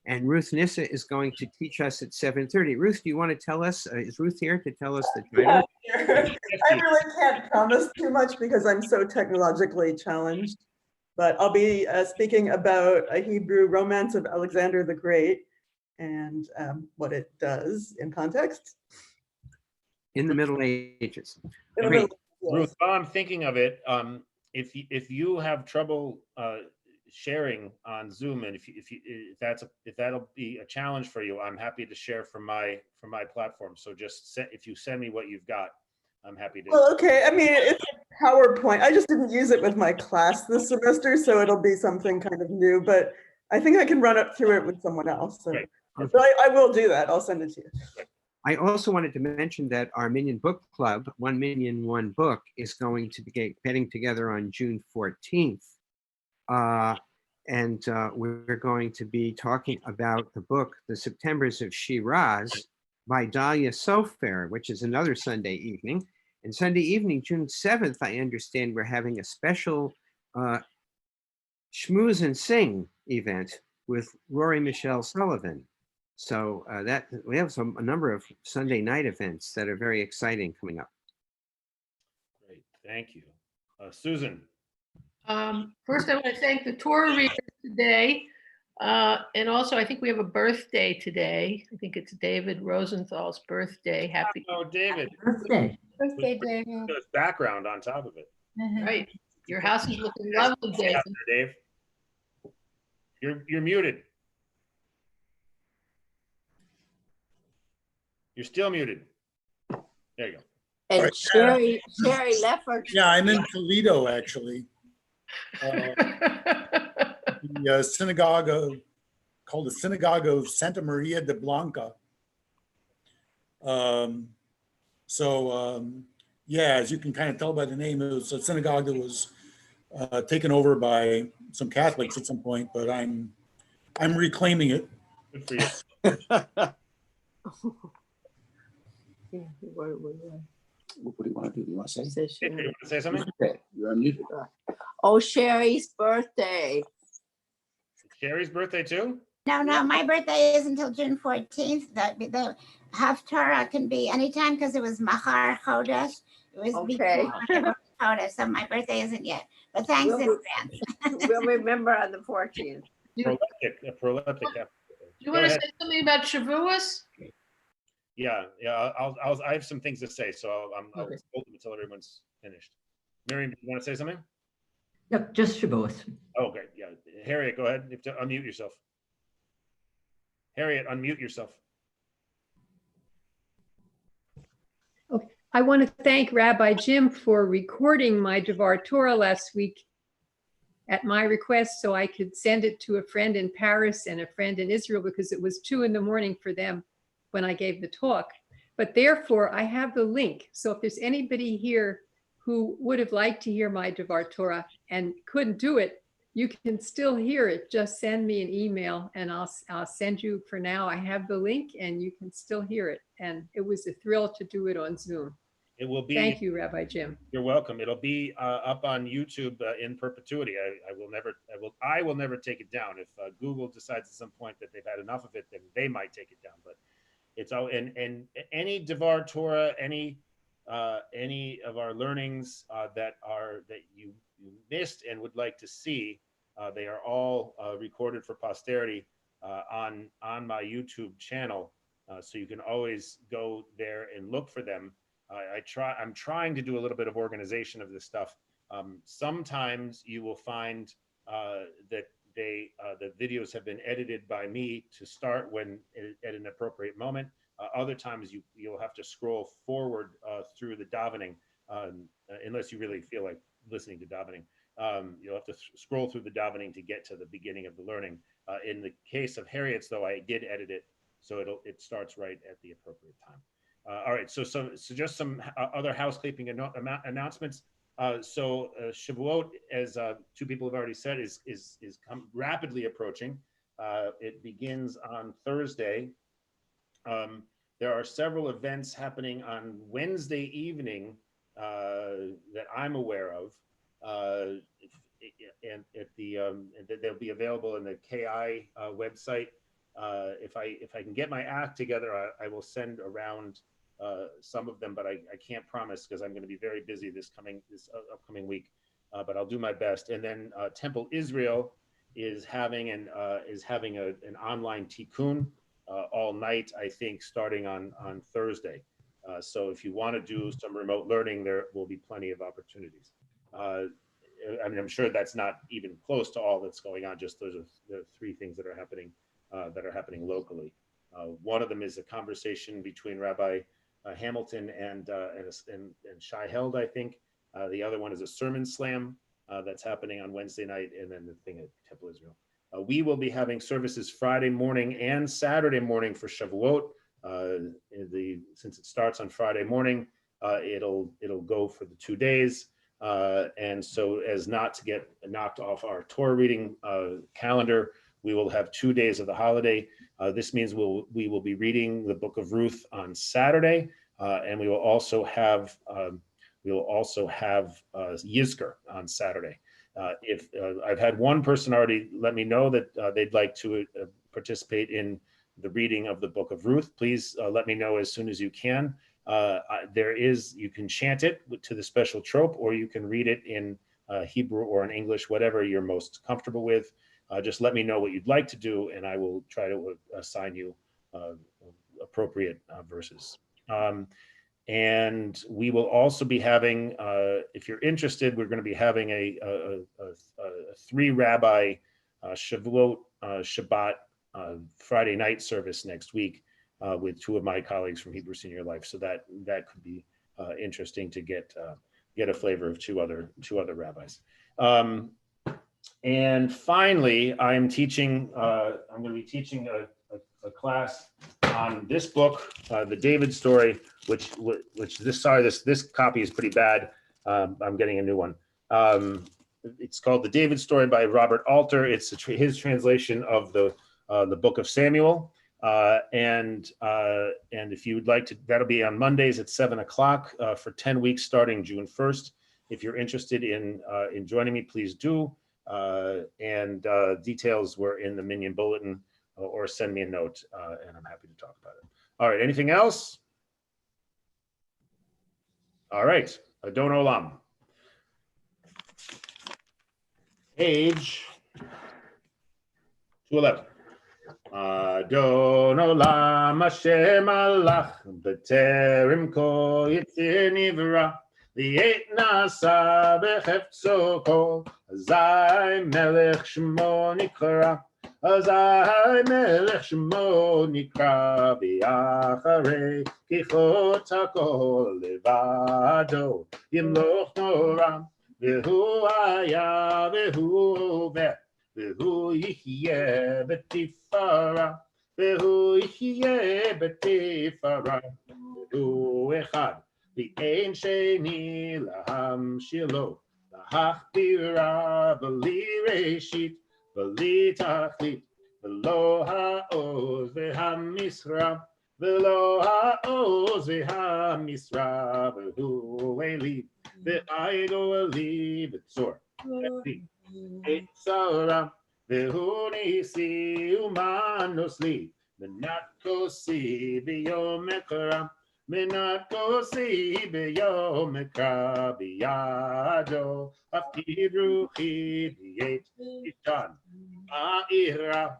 and Ruth Nissa is going to teach us at 7:30. Ruth, do you want to tell us? Is Ruth here to tell us the title? Yeah, sure. I really can't promise too much because I'm so technologically challenged, but I'll be speaking about a Hebrew romance of Alexander the Great and what it does in context. In the Middle Ages. In the Great. Middle- yes. Ruth, while I'm thinking of it, if you have trouble sharing on Zoom, and if that'll be a challenge for you, I'm happy to share from my platform. So just if you send me what you've got, I'm happy to. Well, okay. I mean, it's a PowerPoint. I just didn't use it with my class this semester, so it'll be something kind of new. But I think I can run up through it with someone else. So, but I will do that. I'll send it to you. I also wanted to mention that our Minion Book Club, One Minion, One Book, is going to be getting together on June 14th. And we're going to be talking about the book, The Septembers of Shiraz by Dahlia Sofer, which is another Sunday evening. And Sunday evening, June 7th, I understand we're having a special Schmooze and Sing event with Rory Michelle Sullivan. So that we have a number of Sunday night events that are very exciting coming up. Great, thank you. Susan. First, I want to thank the Torah readers today. And also, I think we have a birthday today. I think it's David Rosenthal's birthday. Happy David. Birthday. Birthday, David. There's background on top of it. Right. Your house is looking lovely, David. Dave. You're muted. You're still muted. There you go. And Right. Sherry Leffert. Yeah, I'm in Toledo, actually. The synagogue called the Synagogue of Santa Maria de Blanca. Yeah, as you can kind of tell by the name, it was a synagogue that was taken over by some Catholics at some point, but I'm reclaiming it. Good for you. What do you want to do? You want to say? You want to say something? Okay, you're unmuted. Oh, Sherry's birthday. Sherry's birthday too? No, my birthday is until June 14th. The Haftarah can be anytime because it was Mahar Chodesh. It was Okay. before Chodesh, so my birthday isn't yet. But thanks in advance. We'll remember on the 14th. Proleptic. You want to say something about Shavuos? Yeah. I have some things to say, so I'll hold them until everyone's finished. Miriam, do you want to say something? Yep, just Shavuos. Oh, okay. Yeah. Harriet, go ahead. You have to unmute yourself. Harriet, unmute yourself. Okay. I want to thank Rabbi Jim for recording my Devar Torah last week at my request so I could send it to a friend in Paris and a friend in Israel because it was 2 a.m. for them when I gave the talk. But therefore, I have the link. So if there's anybody here who would have liked to hear my Devar Torah and couldn't do it, you can still hear it. Just send me an email and I'll send you, for now, I have the link and you can still hear it. And it was a thrill to do it on Zoom. It will be. Thank you, Rabbi Jim. You're welcome. It'll be up on YouTube in perpetuity. I will never take it down. If Google decides at some point that they've had enough of it, then they might take it down. But it's all and any Devar Torah, any of our learnings that you missed and would like to see, They are all recorded for posterity on my YouTube channel, so you can always go there and look for them. I'm trying to do a little bit of organization of this stuff. Sometimes you will find that the videos have been edited by me to start when at an appropriate moment. Other times you'll have to scroll forward through the davening, unless you really feel like listening to davening. You'll have to scroll through the davening to get to the beginning of the learning. In the case of Harriet's, though, I did edit it, so it starts right at the appropriate time. All right, so just some other housekeeping announcements. Shavuot, as two people have already said, is rapidly approaching. It begins on Thursday. There are several events happening on Wednesday evening that I'm aware of, and they'll be available in the KI website. If I can get my act together, I will send around some of them, but I can't promise because I'm going to be very busy this upcoming week. But I'll do my best. And then Temple Israel is having an online tikkun all night, I think, starting on Thursday. So if you want to do some remote learning, there will be plenty of opportunities. I mean, I'm sure that's not even close to all that's going on. Just those are the three things that are happening locally. One of them is a conversation between Rabbi Hamilton and Shai Held, I think. The other one is a sermon slam that's happening on Wednesday night, and then the thing at Temple Israel. We will be having services Friday morning and Saturday morning for Shavuot. Since it starts on Friday morning, it'll go for the 2 days. And so as not to get knocked off our Torah reading calendar, we will have 2 days of the holiday. This means we will be reading the book of Ruth on Saturday, and we will also have Yizkor on Saturday. If I've had one person already let me know that they'd like to participate in the reading of the book of Ruth, please let me know as soon as you can. You can chant it to the special trope, or you can read it in Hebrew or in English, whatever you're most comfortable with. Just let me know what you'd like to do, and I will try to assign you appropriate verses. And we will also be having, if you're interested, we're going to be having a 3-rabbi Shavuot Shabbat Friday night service next week with 2 of my colleagues from Hebrew Senior Life. So that could be interesting to get a flavor of two other rabbis. And finally, I'm going to be teaching a class on this book, the David story, which this copy is pretty bad. I'm getting a new one. It's called The David Story by Robert Alter. It's his translation of the book of Samuel. And if you would like to, that'll be on Mondays at 7 o'clock for 10 weeks starting June 1st. If you're interested in joining me, please do. And details were in the Minyan Bulletin, or send me a note, and I'm happy to talk about it. All right, anything else? All right, Adon Olam. Page 211. Adon Olam Hashem Alach B'terem Kol Yitzir Nivra V'yet Nasa B'chefzo Kol Azai Melech Shemo Nikra Azai Melech Shemo Nikra V'yacharei Kichot HaKol Levado Yimloch Noram V'hu Haya V'hu Hoveh V'hu Yihyeh B'tifara V'hu Yihyeh B'tifara V'hu Echad V'ein Sheni Lahamshir Lo Lahachbira B'li Reshit B'li Tachlit V'lo Ha'oz V'hamisra V'lo Ha'oz V'hamisra V'hu Eli V'aydo Eli V'tzor Etzara V'hu Nisi Umanos Li Menat Kosi B'yom Ekra Menat Kosi B'yom Ekra B'yado Afid Ruchi B'yet ira.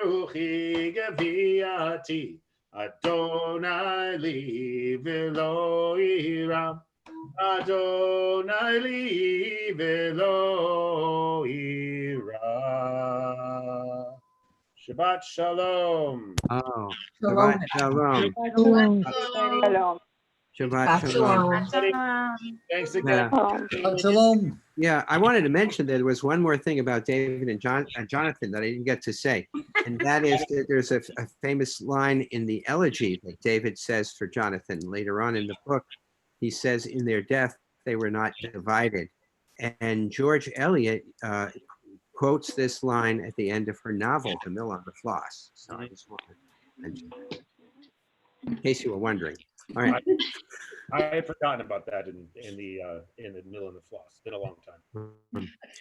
Ruchi gaviati. Adonai li velo ira. Adonai li velo ira. Shabbat shalom. Oh, Shalom. Shabbat Shalom. Shalom. Shabbat Shalom. Thanks Yeah. again. Shalom. Yeah, I wanted to mention that there was one more thing about David and Jonathan that I didn't get to say. And that is that there's a famous line in the elegy that David says for Jonathan later on in the book. He says, in their death, they were not divided. And George Eliot quotes this line at the end of her novel, The Mill on the Floss. So I just wanted to mention that, in case you were wondering. All right. I had forgotten about that in the middle of the floss. It's been a long time.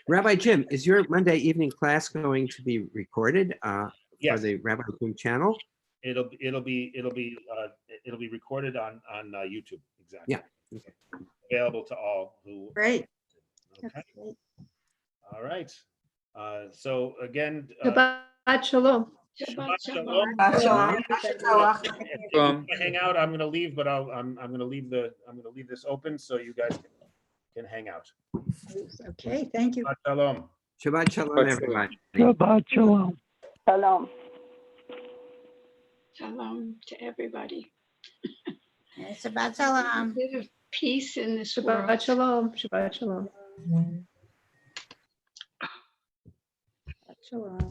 Rabbi Jim, is your Monday evening class going to be recorded for Yes. the Rabbi Jim channel? It'll be recorded on YouTube. Exactly. Yeah. Okay. Available to all who. Great. Okay. All right. So again. Shabbat Shalom. Shabbat shalom. Hang out. I'm going to leave, but I'm going to leave this open so you guys can hang out. Okay, thank you. Shabbat shalom. Shabbat Shalom, everybody. Shabbat Shalom. Shalom. Shalom to everybody. Shabbat shalom. A bit of peace in this world. Shabbat Shalom. Shabbat Shalom. Shalom.